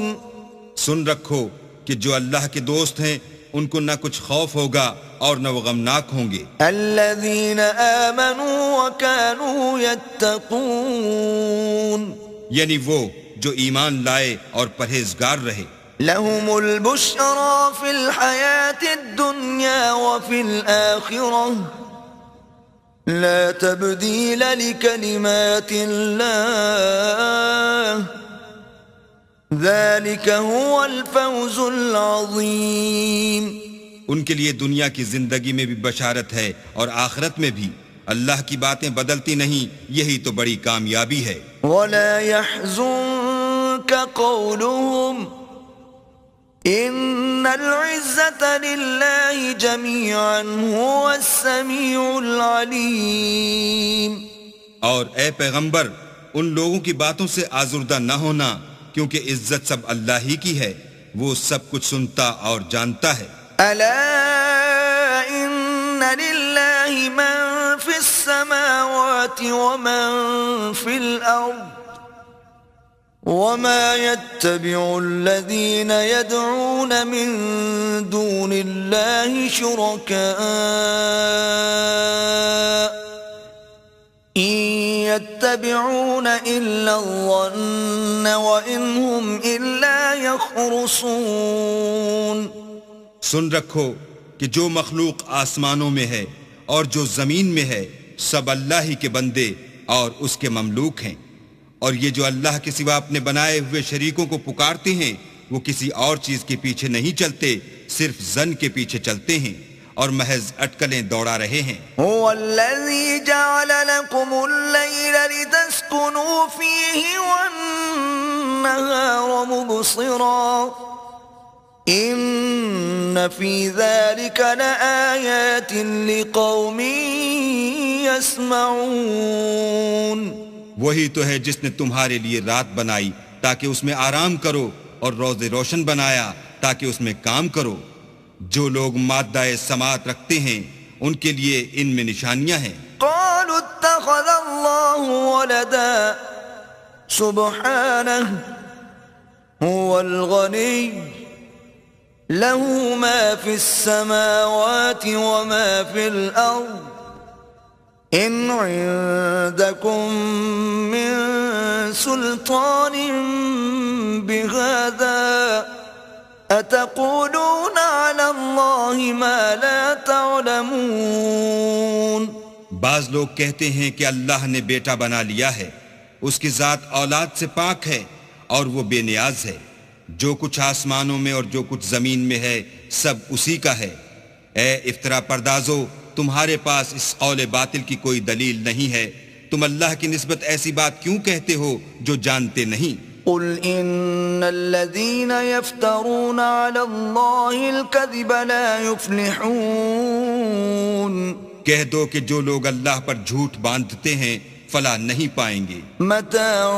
B: سن رکھو کہ جو اللہ کے دوست ہیں ان کو نہ کچھ خوف ہوگا اور نہ وہ غمناک ہوں گے۔
A: الذين آمنوا وكانوا يتقون،
B: یعنی وہ جو ایمان لائے اور پرہیزگار رہے۔
A: لهم البشرى في الحياة الدنيا وفي الآخرة لا تبديل لكلمات الله ذلك هو الفوز العظيم۔
B: ان کے لیے دنیا کی زندگی میں بھی بشارت ہے اور آخرت میں بھی، اللہ کی باتیں بدلتی نہیں، یہی تو بڑی کامیابی ہے۔
A: ولا يحزنك قولهم إن العزة لله جميعا هو السميع العليم۔
B: اور اے پیغمبر، ان لوگوں کی باتوں سے آزردہ نہ ہونا، کیونکہ عزت سب اللہ ہی کی ہے، وہ سب کچھ سنتا اور جانتا ہے۔
A: ألا إن لله من في السماوات ومن في الأرض وما يتبع الذين يدعون من دون الله شركاء إن يتبعون إلا الظن وإن هم إلا يخرصون۔
B: سن رکھو کہ جو مخلوق آسمانوں میں ہے اور جو زمین میں ہے سب اللہ ہی کے بندے اور اس کے مملوک ہیں، اور یہ جو اللہ کے سوا اپنے بنائے ہوئے شریکوں کو پکارتے ہیں وہ کسی اور چیز کے پیچھے نہیں چلتے، صرف ظن کے پیچھے چلتے ہیں اور محض اٹکلیں دوڑا رہے ہیں۔
A: هو الذي جعل لكم الليل لتسكنوا فيه والنهار مبصرا إن في ذلك لآيات لقوم يسمعون۔
B: وہی تو ہے جس نے تمہارے لیے رات بنائی تاکہ اس میں آرام کرو اور روز روشن بنایا تاکہ اس میں کام کرو۔ جو لوگ مادہ سماعت رکھتے ہیں ان کے لیے ان میں نشانیاں ہیں۔
A: قالوا اتخذ الله ولدا سبحانه هو الغني له ما في السماوات وما في الأرض إن عندكم من سلطان بهذا أتقولون على الله ما لا تعلمون۔
B: بعض لوگ کہتے ہیں کہ اللہ نے بیٹا بنا لیا ہے، اس کی ذات اولاد سے پاک ہے اور وہ بے نیاز ہے، جو کچھ آسمانوں میں اور جو کچھ زمین میں ہے سب اسی کا ہے۔ اے افطرا پردازو، تمہارے پاس اس قول باطل کی کوئی دلیل نہیں ہے، تم اللہ کی نسبت ایسی بات کیوں کہتے ہو جو جانتے نہیں؟
A: قل ان الذين يفترون على الله الكذب لا يفلحون۔
B: کہہ دو کہ جو لوگ اللہ پر جھوٹ باندھتے ہیں فلاح نہیں پائیں گے۔
A: متاع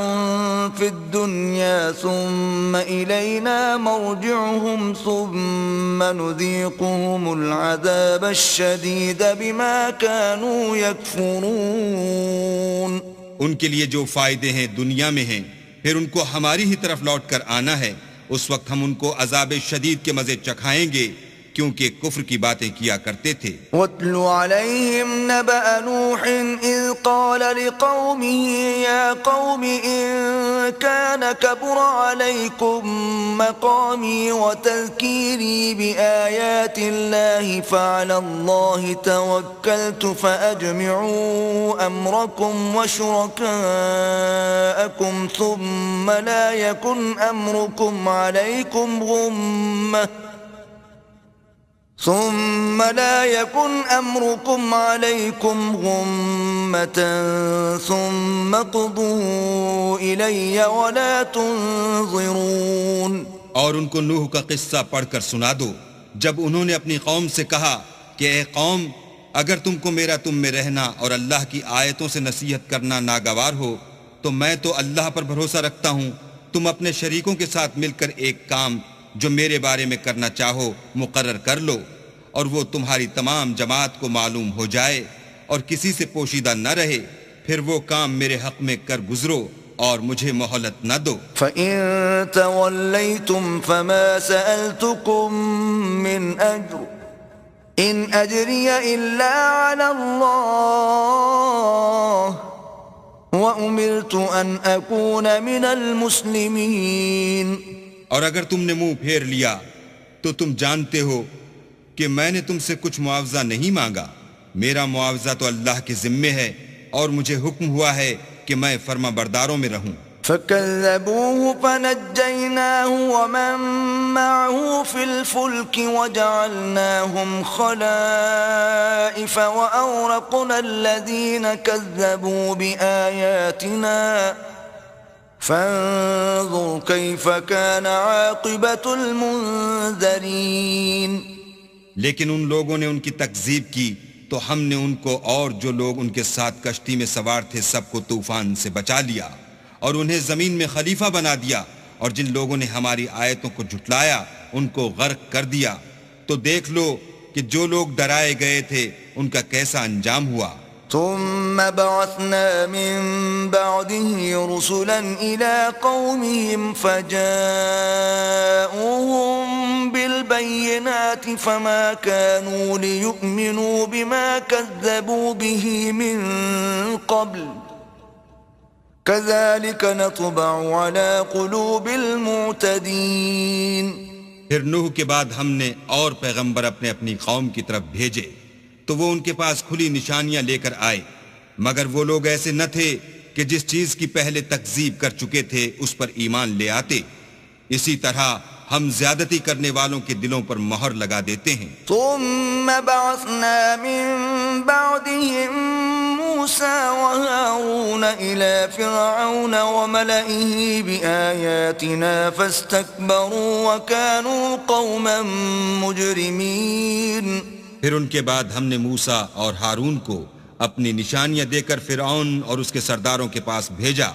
A: في الدنيا ثم إلينا مرجعهم ثم نذيقهم العذاب الشديد بما كانوا يكفرون۔
B: ان کے لیے جو فائدے ہیں دنیا میں ہیں، پھر ان کو ہماری ہی طرف لوٹ کر آنا ہے، اس وقت ہم ان کو عذاب شدید کے مزے چکھائیں گے کیونکہ کفر کی باتیں کیا کرتے تھے۔
A: وَاتْلُ عَلَيْهِمْ نَبَأَ نُوحٍ إِذْ قَالَ لِقَوْمِهِ يَا قَوْمِ إِن كَانَ كَبُرَ عَلَيْكُمْ مَقَامِي وَتَذْكِيرِي بِآيَاتِ اللَّهِ فَعَلَى اللَّهِ تَوَكَّلْتُ فَأَجْمِعُوا أَمْرَكُمْ وَشُرَكَاءَكُمْ ثُمَّ لَا يَكُنْ أَمْرُكُمْ عَلَيْكُمْ غُمَّةً ثُمَّ قُضُوا إِلَيَّ وَلَا تُنظِرُونَ۔
B: اور ان کو نوح کا قصہ پڑھ کر سنا دو، جب انہوں نے اپنی قوم سے کہا کہ اے قوم، اگر تم کو میرا تم میں رہنا اور اللہ کی آیتوں سے نصیحت کرنا ناگوار ہو تو میں تو اللہ پر بھروسہ رکھتا ہوں، تم اپنے شریکوں کے ساتھ مل کر ایک کام جو میرے بارے میں کرنا چاہو مقرر کر لو، اور وہ تمہاری تمام جماعت کو معلوم ہو جائے اور کسی سے پوشیدہ نہ رہے، پھر وہ کام میرے حق میں کر گزرو اور مجھے مہلت نہ دو۔
A: فَإِن تَوَلَّيْتُمْ فَمَا سَأَلْتُكُم مِّنْ أَجْرٍ إِنْ أَجْرِيَ إِلَّا عَلَى اللَّهِ وَأُمِرْتُ أَنْ أَكُونَ مِنَ الْمُسْلِمِينَ۔
B: اور اگر تم نے منہ پھیر لیا تو تم جانتے ہو کہ میں نے تم سے کچھ معاوضہ نہیں مانگا، میرا معاوضہ تو اللہ کے ذمے ہے، اور مجھے حکم ہوا ہے کہ میں فرما برداروں میں رہوں۔
A: فكذبوه فنجيناه ومن معه في الفلك وجعلناهم خلائف وأورقنا الذين كذبوا بآياتنا فانظر كيف كان عاقبة المنذرين.
B: لیکن ان لوگوں نے ان کی تکذیب کی تو ہم نے ان کو اور جو لوگ ان کے ساتھ کشتی میں سوار تھے سب کو طوفان سے بچا لیا اور انہیں زمین میں خلیفہ بنا دیا، اور جن لوگوں نے ہماری آیتوں کو جھٹلایا ان کو غرق کر دیا. تو دیکھ لو کہ جو لوگ ڈرائے گئے تھے ان کا کیسا انجام ہوا.
A: ثم بعثنا من بعده رسلا إلى قومهم فجاءوهم بالبينات فما كانوا ليؤمنوا بما كذبوا به من قبل كذلك نطبع على قلوب المعتدين.
B: پھر نوح کے بعد ہم نے اور پیغمبر اپنے اپنی قوم کی طرف بھیجے تو وہ ان کے پاس کھلی نشانیاں لے کر آئے، مگر وہ لوگ ایسے نہ تھے کہ جس چیز کی پہلے تکذیب کر چکے تھے اس پر ایمان لے آتے. اسی طرح ہم زیادتی کرنے والوں کے دلوں پر مہر لگا دیتے ہیں.
A: ثم بعثنا من بعدهم موسى وهارون إلى فرعون وملئه بآياتنا فاستكبروا وكانوا قوما مجرمين.
B: پھر ان کے بعد ہم نے موسیٰ اور ہارون کو اپنی نشانیاں دے کر فرعون اور اس کے سرداروں کے پاس بھیجا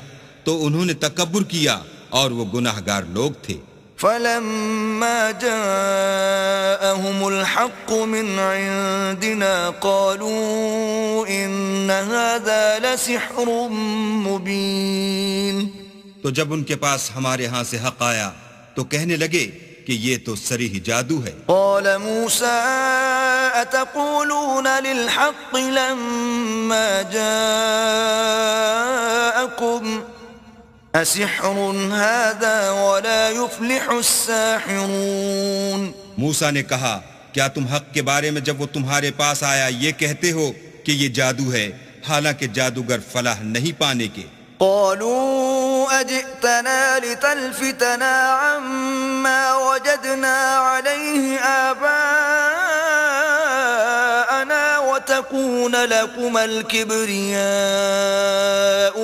B: تو انہوں نے تکبر کیا اور وہ گناہگار لوگ تھے.
A: فلما جاءهم الحق من عندنا قالوا إن هذا لسحر مبين.
B: تو جب ان کے پاس ہمارے ہاں سے حق آیا تو کہنے لگے کہ یہ تو صریح جادو ہے.
A: قال موسى أتقولون للحق لما جاءكم أسحر هذا ولا يفلح الساحرون.
B: موسیٰ نے کہا کیا تم حق کے بارے میں جب وہ تمہارے پاس آیا یہ کہتے ہو کہ یہ جادو ہے، حالانکہ جادوگر فلاح نہیں پانے کے.
A: قالوا أجئتنا لتلفتنا عما وجدنا عليه آباءنا وتكون لكما الكبرياء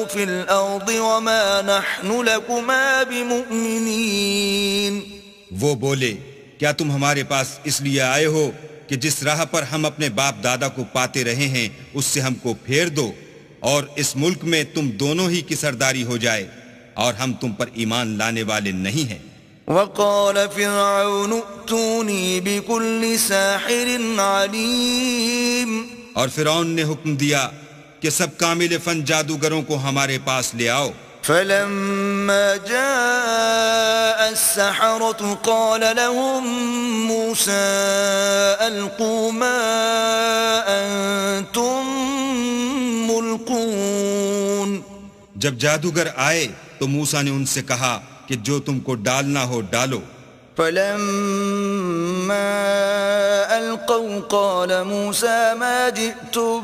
A: في الأرض وما نحن لكما بمؤمنين.
B: وہ بولے کیا تم ہمارے پاس اس لیے آئے ہو کہ جس راہ پر ہم اپنے باپ دادا کو پاتے رہے ہیں اس سے ہم کو پھیر دو اور اس ملک میں تم دونوں ہی کی سرداری ہو جائے، اور ہم تم پر ایمان لانے والے نہیں ہیں.
A: وقال فرعون ائتوني بكل ساحر عليم.
B: اور فرعون نے حکم دیا کہ سب کامل فن جادوگروں کو ہمارے پاس لے آؤ.
A: فلما جاء السحرة قال لهم موسى ألقوا ما أنتم ملقون.
B: جب جادوگر آئے تو موسیٰ نے ان سے کہا کہ جو تم کو ڈالنا ہو ڈالو.
A: فلما ألقوا قال موسى ما جئتم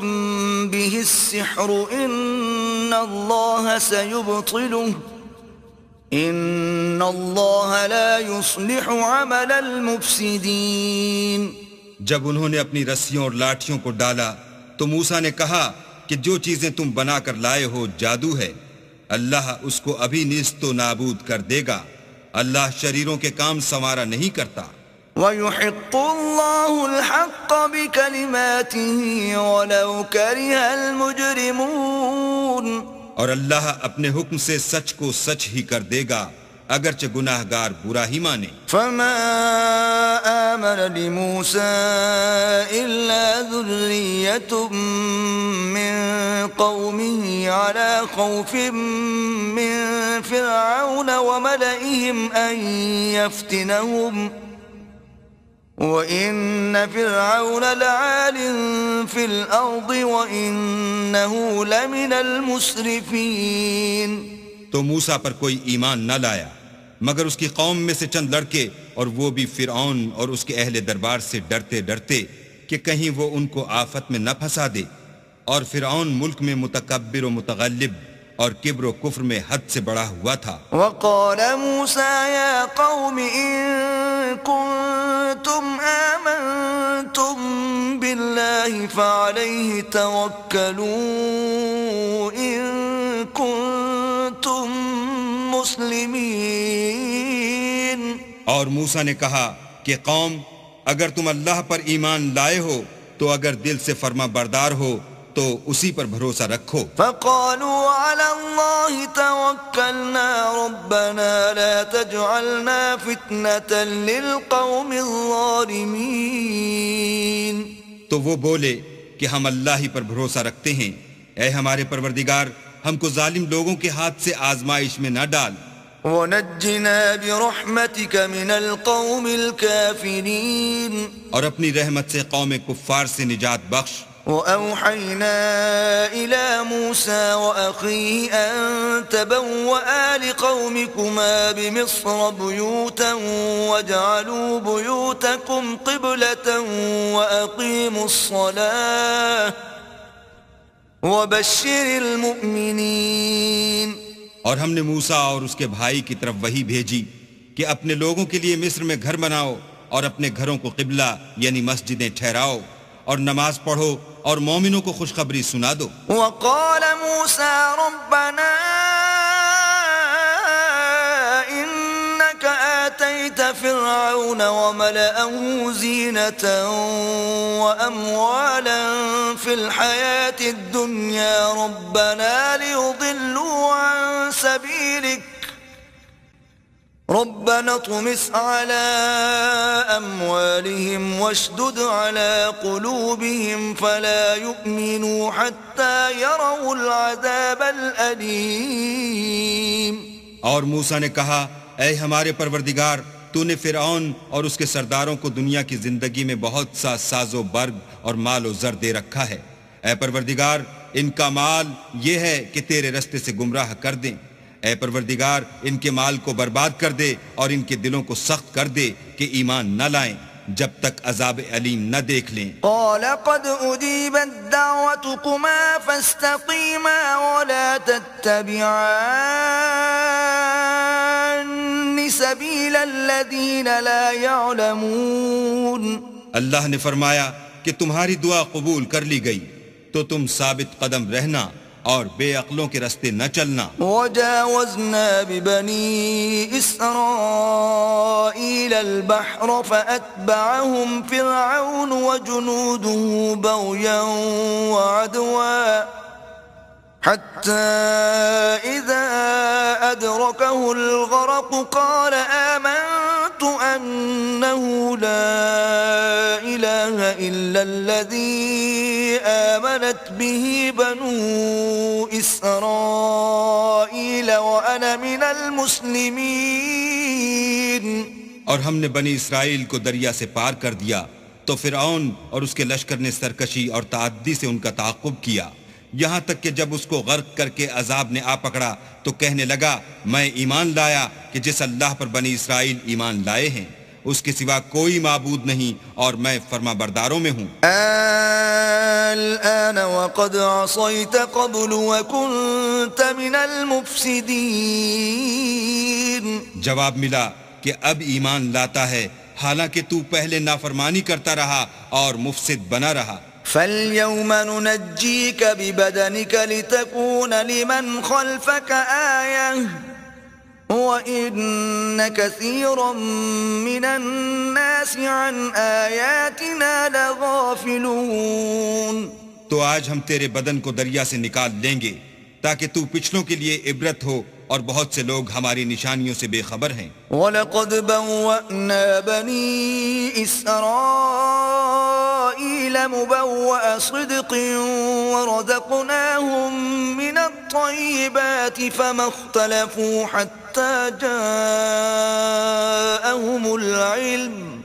A: به السحر إن الله سيبطله إن الله لا يصلح عمل المفسدين.
B: جب انہوں نے اپنی رسیوں اور لاٹھیوں کو ڈالا تو موسیٰ نے کہا کہ جو چیزیں تم بنا کر لائے ہو جادو ہے، اللہ اس کو ابھی نیست و نابود کر دے گا. اللہ شریروں کے کام سنوارا نہیں کرتا.
A: وَيُحِقُّ اللَّهُ الْحَقَّ بِكَلِمَاتِهِ وَلَوْ كَرِهَ الْمُجْرِمُونَ.
B: اور اللہ اپنے حکم سے سچ کو سچ ہی کر دے گا اگرچہ گناہ گار برا ہی مانے.
A: فما آمن لموسى إلا ذرية من قومه على خوف من فرعون وملئهم أن يفتنهم وَإِنَّ فِرْعَوْنَ لَعَالٍ فِي الْأَرْضِ وَإِنَّهُ لَمِنَ الْمُسْرِفِينَ.
B: تو موسیٰ پر کوئی ایمان نہ لایا مگر اس کی قوم میں سے چند لڑکے، اور وہ بھی فرعون اور اس کے اہل دربار سے ڈرتے ڈرتے کہ کہیں وہ ان کو آفت میں نہ پھنسا دے. اور فرعون ملک میں متکبر و متغلب اور کبر و کفر میں حد سے بڑا ہوا تھا۔
A: وقال موسى يا قوم إن كنتم آمنتم بالله فعليه توكلوا إن كنتم مسلمين۔
B: اور موسیٰ نے کہا کہ قوم، اگر تم اللہ پر ایمان لائے ہو تو اگر دل سے فرما بردار ہو تو اسی پر بھروسہ رکھو۔
A: فقالوا على الله توكلنا ربنا لا تجعلنا فتنة للقوم الظالمين۔
B: تو وہ بولے کہ ہم اللہ ہی پر بھروسہ رکھتے ہیں، اے ہمارے پروردگار ہم کو ظالم لوگوں کے ہاتھ سے آزمائش میں نہ ڈال۔
A: وَنَجِّنَا بِرَحْمَتِكَ مِنَ الْقَوْمِ الْكَافِرِينَ۔
B: اور اپنی رحمت سے قوم کفار سے نجات بخش۔
A: وَأَوْحَيْنَا إِلَى مُوسَى وَأَخِيهِ أَن تَبَوَّآ لِقَوْمِكُمَا بِمِصْرَ بُيُوتًا وَاجْعَلُوا بُيُوتَكُمْ قِبْلَةً وَأَقِيمُوا الصَّلَاةَ وَبَشِّرِ الْمُؤْمِنِينَ۔
B: اور ہم نے موسیٰ اور اس کے بھائی کی طرف وحی بھیجی کہ اپنے لوگوں کے لیے مصر میں گھر بناؤ اور اپنے گھروں کو قبلہ یعنی مسجدیں ٹھہراؤ اور نماز پڑھو اور مومنوں کو خوشخبری سنا دو۔
A: وقال موسى ربنا إنك آتيت فرعون وملأه زينة وأموالا في الحياة الدنيا ربنا ليضلوا عن سبيلك ربنا اطمس على أموالهم واشدد على قلوبهم فلا يؤمنوا حتى يروا العذاب الأليم۔
B: اور موسیٰ نے کہا اے ہمارے پروردگار تو نے فرعون اور اس کے سرداروں کو دنیا کی زندگی میں بہت سا ساز و برگ اور مال و زر دے رکھا ہے، اے پروردگار ان کا مال یہ ہے کہ تیرے رستے سے گمراہ کر دیں، اے پروردگار ان کے مال کو برباد کر دے اور ان کے دلوں کو سخت کر دے کہ ایمان نہ لائیں جب تک عذاب علیم نہ دیکھ لیں۔
A: قال قد أجيبت دعوتكما فاستقيما ولا تتبعان سبيل الذين لا يعلمون۔
B: اللہ نے فرمایا کہ تمہاری دعا قبول کر لی گئی تو تم ثابت قدم رہنا اور بے عقلوں کے رستے نہ چلنا۔
A: وجاوزنا ببني إسرائيل البحر فأتبعهم فرعون وجنوده بغيا وعدوا حتى إذا أدركه الغرق قال آمنت أنه لا إله إلا الذي آمنت به بنو إسرائيل وأنا من المسلمين۔
B: اور ہم نے بنی اسرائیل کو دریا سے پار کر دیا تو فرعون اور اس کے لشکر نے سرکشی اور تعدی سے ان کا تعاقب کیا، یہاں تک کہ جب اس کو غرق کر کے عذاب نے آ پکڑا تو کہنے لگا میں ایمان لایا کہ جس اللہ پر بنی اسرائیل ایمان لائے ہیں اس کے سوا کوئی معبود نہیں اور میں فرما برداروں میں ہوں۔
A: الآن وقد عصيت قبل وكنت من المفسدين۔
B: جواب ملا کہ اب ایمان لاتا ہے حالانکہ تو پہلے نافرمانی کرتا رہا اور مفسد بنا رہا۔
A: فَالْيَوْمَ نُنَجِّيكَ بِبَدَنِكَ لِتَكُونَ لِمَنْ خَلْفَكَ آيَةً وَإِنَّ كَثِيرًا مِّنَ النَّاسِ عَنْ آيَاتِنَا لَغَافِلُونَ۔
B: تو آج ہم تیرے بدن کو دریا سے نکال لیں گے تاکہ تو پچھلوں کے لیے عبرت ہو اور بہت سے لوگ ہماری نشانیوں سے بے خبر ہیں۔
A: وَلَقَدْ بَوَّأْنَا بَنِي إِسْرَائِيلَ مُبَوَّأَ صِدْقٍ وَرَزَقْنَاهُمْ مِنَ الطَّيِّبَاتِ فَمَا اخْتَلَفُوا حَتَّى جَاءَهُمُ الْعِلْمُ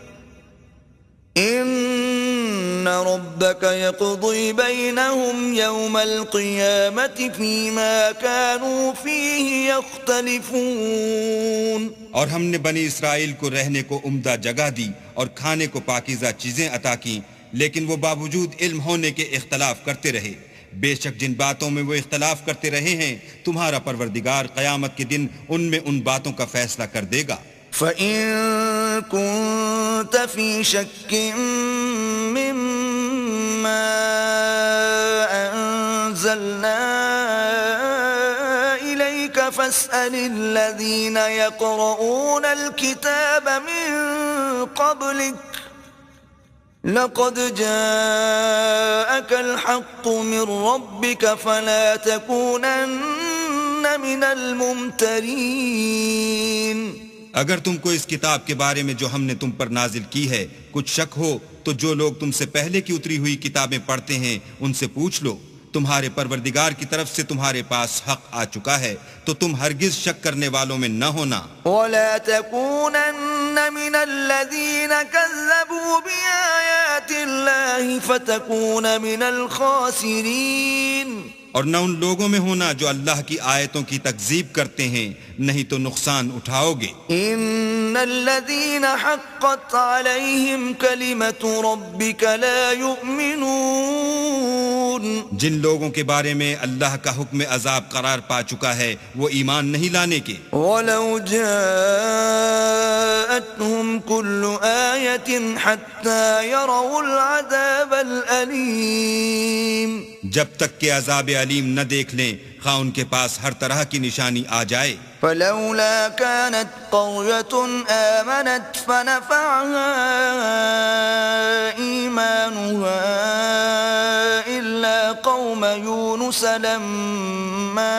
A: إِنَّ رَبَّكَ يَقْضِي بَيْنَهُمْ يَوْمَ الْقِيَامَةِ فِيمَا كَانُوا فِيهِ يَخْتَلِفُونَ۔
B: اور ہم نے بنی اسرائیل کو رہنے کو عمدہ جگہ دی اور کھانے کو پاکیزہ چیزیں عطا کیں، لیکن وہ باوجود علم ہونے کے اختلاف کرتے رہے۔ بے شک جن باتوں میں وہ اختلاف کرتے رہے ہیں تمہارا پروردگار قیامت کے دن ان میں ان باتوں کا فیصلہ کر دے گا.
A: فَإِن كُنتَ فِي شَكٍّ مِّمَّا أَنزَلْنَا إِلَيْكَ فَاسْأَلِ الَّذِينَ يَقْرَؤُونَ الْكِتَابَ مِن قَبْلِكَ لَقَدْ جَاءَكَ الْحَقُّ مِن رَّبِّكَ فَلَا تَكُونَنَّ مِنَ الْمُمْتَرِينَ.
B: اگر تم کو اس کتاب کے بارے میں جو ہم نے تم پر نازل کی ہے کچھ شک ہو تو جو لوگ تم سے پہلے کی اتری ہوئی کتابیں پڑھتے ہیں ان سے پوچھ لو. تمہارے پروردگار کی طرف سے تمہارے پاس حق آ چکا ہے تو تم ہرگز شک کرنے والوں میں نہ ہونا.
A: وَلَا تَكُونَنَّ مِنَ الَّذِينَ كَذَّبُوا بِآيَاتِ اللَّهِ فَتَكُونَ مِنَ الْخَاسِرِينَ.
B: اور نہ ان لوگوں میں ہونا جو اللہ کی آیتوں کی تکذیب کرتے ہیں نہیں تو نقصان اٹھاؤ گے.
A: ان الذين حقت عليهم كلمة ربك لا يؤمنون.
B: جن لوگوں کے بارے میں اللہ کا حکم عذاب قرار پا چکا ہے وہ ایمان نہیں لانے کے.
A: ولو جاءتهم كل آية حتى يروا العذاب الأليم.
B: جب تک کہ عذاب علیم نہ دیکھ لیں خواہ ان کے پاس ہر طرح کی نشانی آ جائے.
A: فلولا كانت قرية آمنت فنفعها إيمانها إلا قوم يونس لما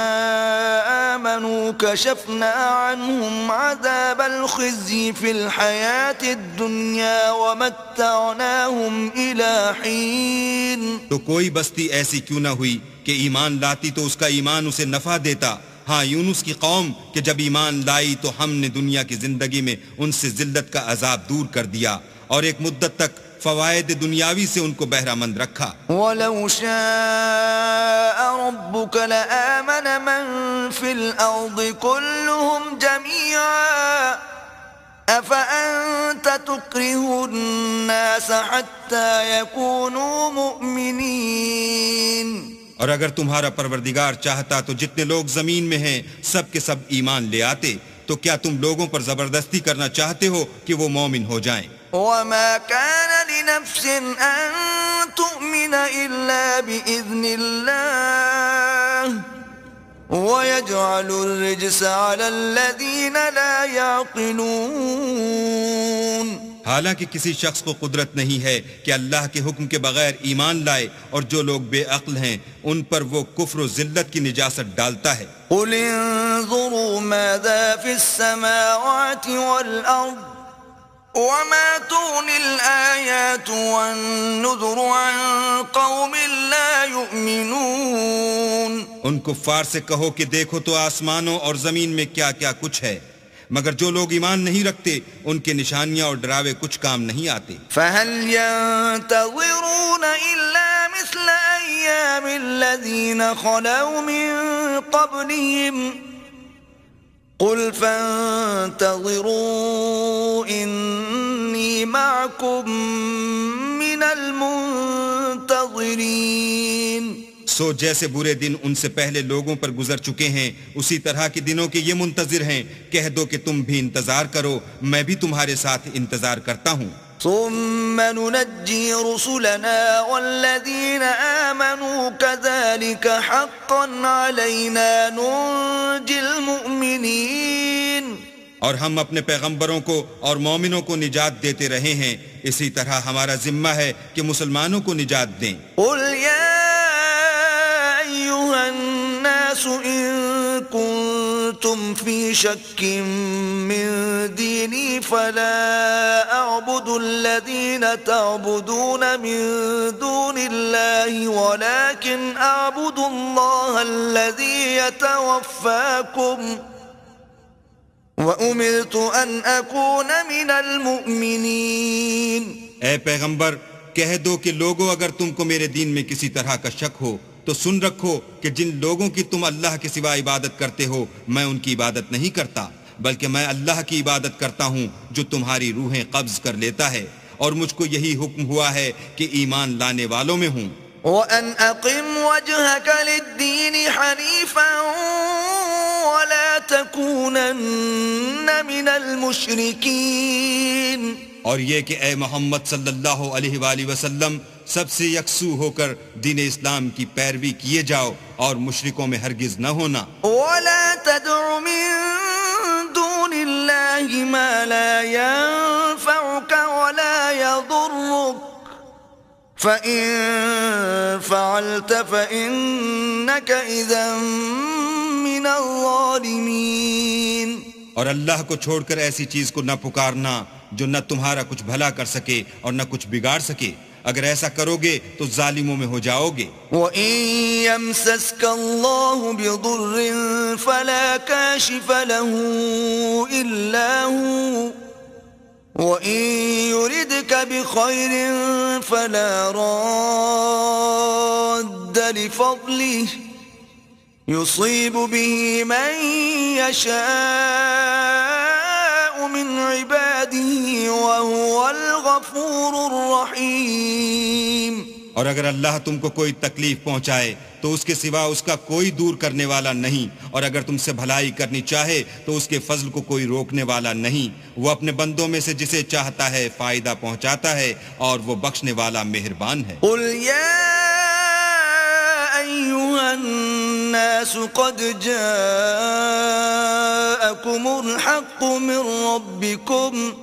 A: آمنوا كشفنا عنهم عذاب الخزي في الحياة الدنيا ومتعناهم إلى حين.
B: تو کوئی بستی ایسی کیوں نہ ہوئی کہ ایمان لاتی تو اس کا ایمان اسے نفع دیتا. ہاں یونس کی قوم کہ جب ایمان لائی تو ہم نے دنیا کی زندگی میں ان سے ذلت کا عذاب دور کر دیا اور ایک مدت تک فوائد دنیاوی سے ان کو بہرہ مند رکھا.
A: وَلَوْ شَاءَ رَبُّكَ لَآمَنَ مَن فِي الْأَرْضِ كُلُّهُمْ جَمِيعًا أَفَأَنْتَ تُكْرِهُ النَّاسَ حَتَّى يَكُونُوا مُؤْمِنِينَ.
B: اور اگر تمہارا پروردگار چاہتا تو جتنے لوگ زمین میں ہیں سب کے سب ایمان لے آتے. تو کیا تم لوگوں پر زبردستی کرنا چاہتے ہو کہ وہ مومن ہو جائیں؟
A: وَمَا كَانَ لِنَفْسٍ أَن تُؤْمِنَ إِلَّا بِإِذْنِ اللَّهِ وَيَجْعَلُ الرِّجْسَ عَلَى الَّذِينَ لَا يَعْقِلُونَ.
B: حالانکہ کسی شخص کو قدرت نہیں ہے کہ اللہ کے حکم کے بغیر ایمان لائے اور جو لوگ بے عقل ہیں ان پر وہ کفر و ذلت کی نجاست ڈالتا ہے.
A: قُلِ انظُرُوا مَاذَا فِي السَّمَاوَاتِ وَالْأَرْضِ وَمَا تُغْنِي الْآيَاتُ وَالنُّذُرُ عَن قَوْمٍ لَا يُؤْمِنُونَ.
B: ان کفار سے کہو کہ دیکھو تو آسمانوں اور زمین میں کیا کیا کچھ ہے مگر جو لوگ ایمان نہیں رکھتے ان کے نشانیاں اور ڈراوے کچھ کام نہیں آتے.
A: فَهَلْ يَنْتَظِرُونَ إِلَّا مِثْلَ أَيَّامِ الَّذِينَ خَلَوْا مِن قَبْلِهِمْ قُلْ فَانْتَظِرُوا إِنِّي مَعَكُمْ مِنَ الْمُنْتَظِرِينَ.
B: سو جیسے برے دن ان سے پہلے لوگوں پر گزر چکے ہیں اسی طرح کے دنوں کے یہ منتظر ہیں. کہہ دو کہ تم بھی انتظار کرو میں بھی تمہارے ساتھ انتظار کرتا ہوں.
A: ثم ننجي رسلنا والذين آمنوا كذلك حقا علينا ننجي المؤمنين.
B: اور ہم اپنے پیغمبروں کو اور مومنوں کو نجات دیتے رہے ہیں اسی طرح ہمارا ذمہ ہے کہ مسلمانوں کو نجات دیں.
A: قل يا أيها الناس إن كنتم في شك من ديني فلا أعبد الذين تعبدون من دون الله ولكن أعبد الله الذي يتوفاكم وَأُمِرْتُ أَنْ أَكُونَ مِنَ الْمُؤْمِنِينَ.
B: اے پیغمبر کہہ دو کہ لوگو اگر تم کو میرے دین میں کسی طرح کا شک ہو تو سن رکھو کہ جن لوگوں کی تم اللہ کے سوا عبادت کرتے ہو میں ان کی عبادت نہیں کرتا بلکہ میں اللہ کی عبادت کرتا ہوں جو تمہاری روحیں قبض کر لیتا ہے اور مجھ کو یہی حکم ہوا ہے کہ ایمان لانے والوں میں ہوں.
A: وأن أقم وجهك للدين حنيفا ولا تكونن من المشركين.
B: اور یہ کہ اے محمد صلی اللہ علیہ وآلہ وسلم سب سے یکسو ہو کر دین اسلام کی پیروی کیے جاؤ اور مشرکوں میں ہرگز نہ ہونا.
A: ولا تدع من دون الله ما لا ينفعك ولا يضرك فإن فعلت فإنك إذا من الظالمين.
B: اور اللہ کو چھوڑ کر ایسی چیز کو نہ پکارنا جو نہ تمہارا کچھ بھلا کر سکے اور نہ کچھ بگاڑ سکے. اگر ایسا کرو گے تو ظالموں میں ہو جاؤ گے.
A: وَإِن يَمْسَسْكَ اللَّهُ بِضُرٍّ فَلَا كَاشِفَ لَهُ إِلَّا هُوَ وَإِن يُرِدْكَ بِخَيْرٍ فَلَا رَادَّ لِفَضْلِهِ يُصِيبُ بِهِ مَن يَشَاءُ من عباده وهو الغفور الرحیم.
B: اور اگر اللہ تم کو کوئی تکلیف پہنچائے تو اس کے سوا اس کا کوئی دور کرنے والا نہیں، اور اگر تم سے بھلائی کرنی چاہے تو اس کے فضل کو کوئی روکنے والا نہیں. وہ اپنے بندوں میں سے جسے چاہتا ہے فائدہ پہنچاتا ہے اور وہ بخشنے والا مہربان ہے.
A: قل یا ایھا الناس قد جاءکم الحق من ربکم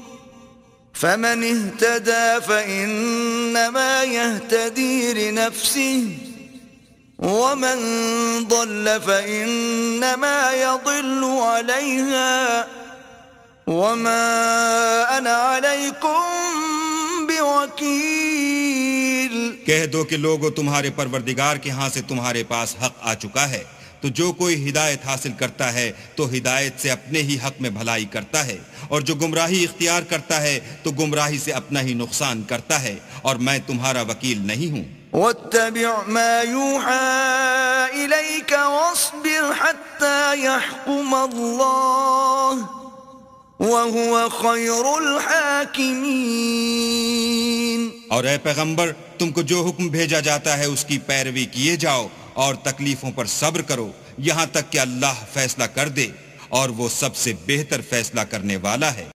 A: فمن اهتدى فإنما يهتدي لنفسه ومن ضل فإنما يضل عليها وما أنا عليكم بوكيل.
B: کہہ دو کہ لوگو تمہارے پروردگار کے ہاں سے تمہارے پاس حق آ چکا ہے، تو جو کوئی ہدایت حاصل کرتا ہے تو ہدایت سے اپنے ہی حق میں بھلائی کرتا ہے، اور جو گمراہی اختیار کرتا ہے تو گمراہی سے اپنا ہی نقصان کرتا ہے، اور میں تمہارا وکیل نہیں ہوں.
A: واتبع ما يوحى إليك واصبر حتى يحكم الله وهو خير الحاكمين.
B: اور اے پیغمبر تم کو جو حکم بھیجا جاتا ہے اس کی پیروی کیے جاؤ اور تکلیفوں پر صبر کرو یہاں تک کہ اللہ فیصلہ کر دے، اور وہ سب سے بہتر فیصلہ کرنے والا ہے.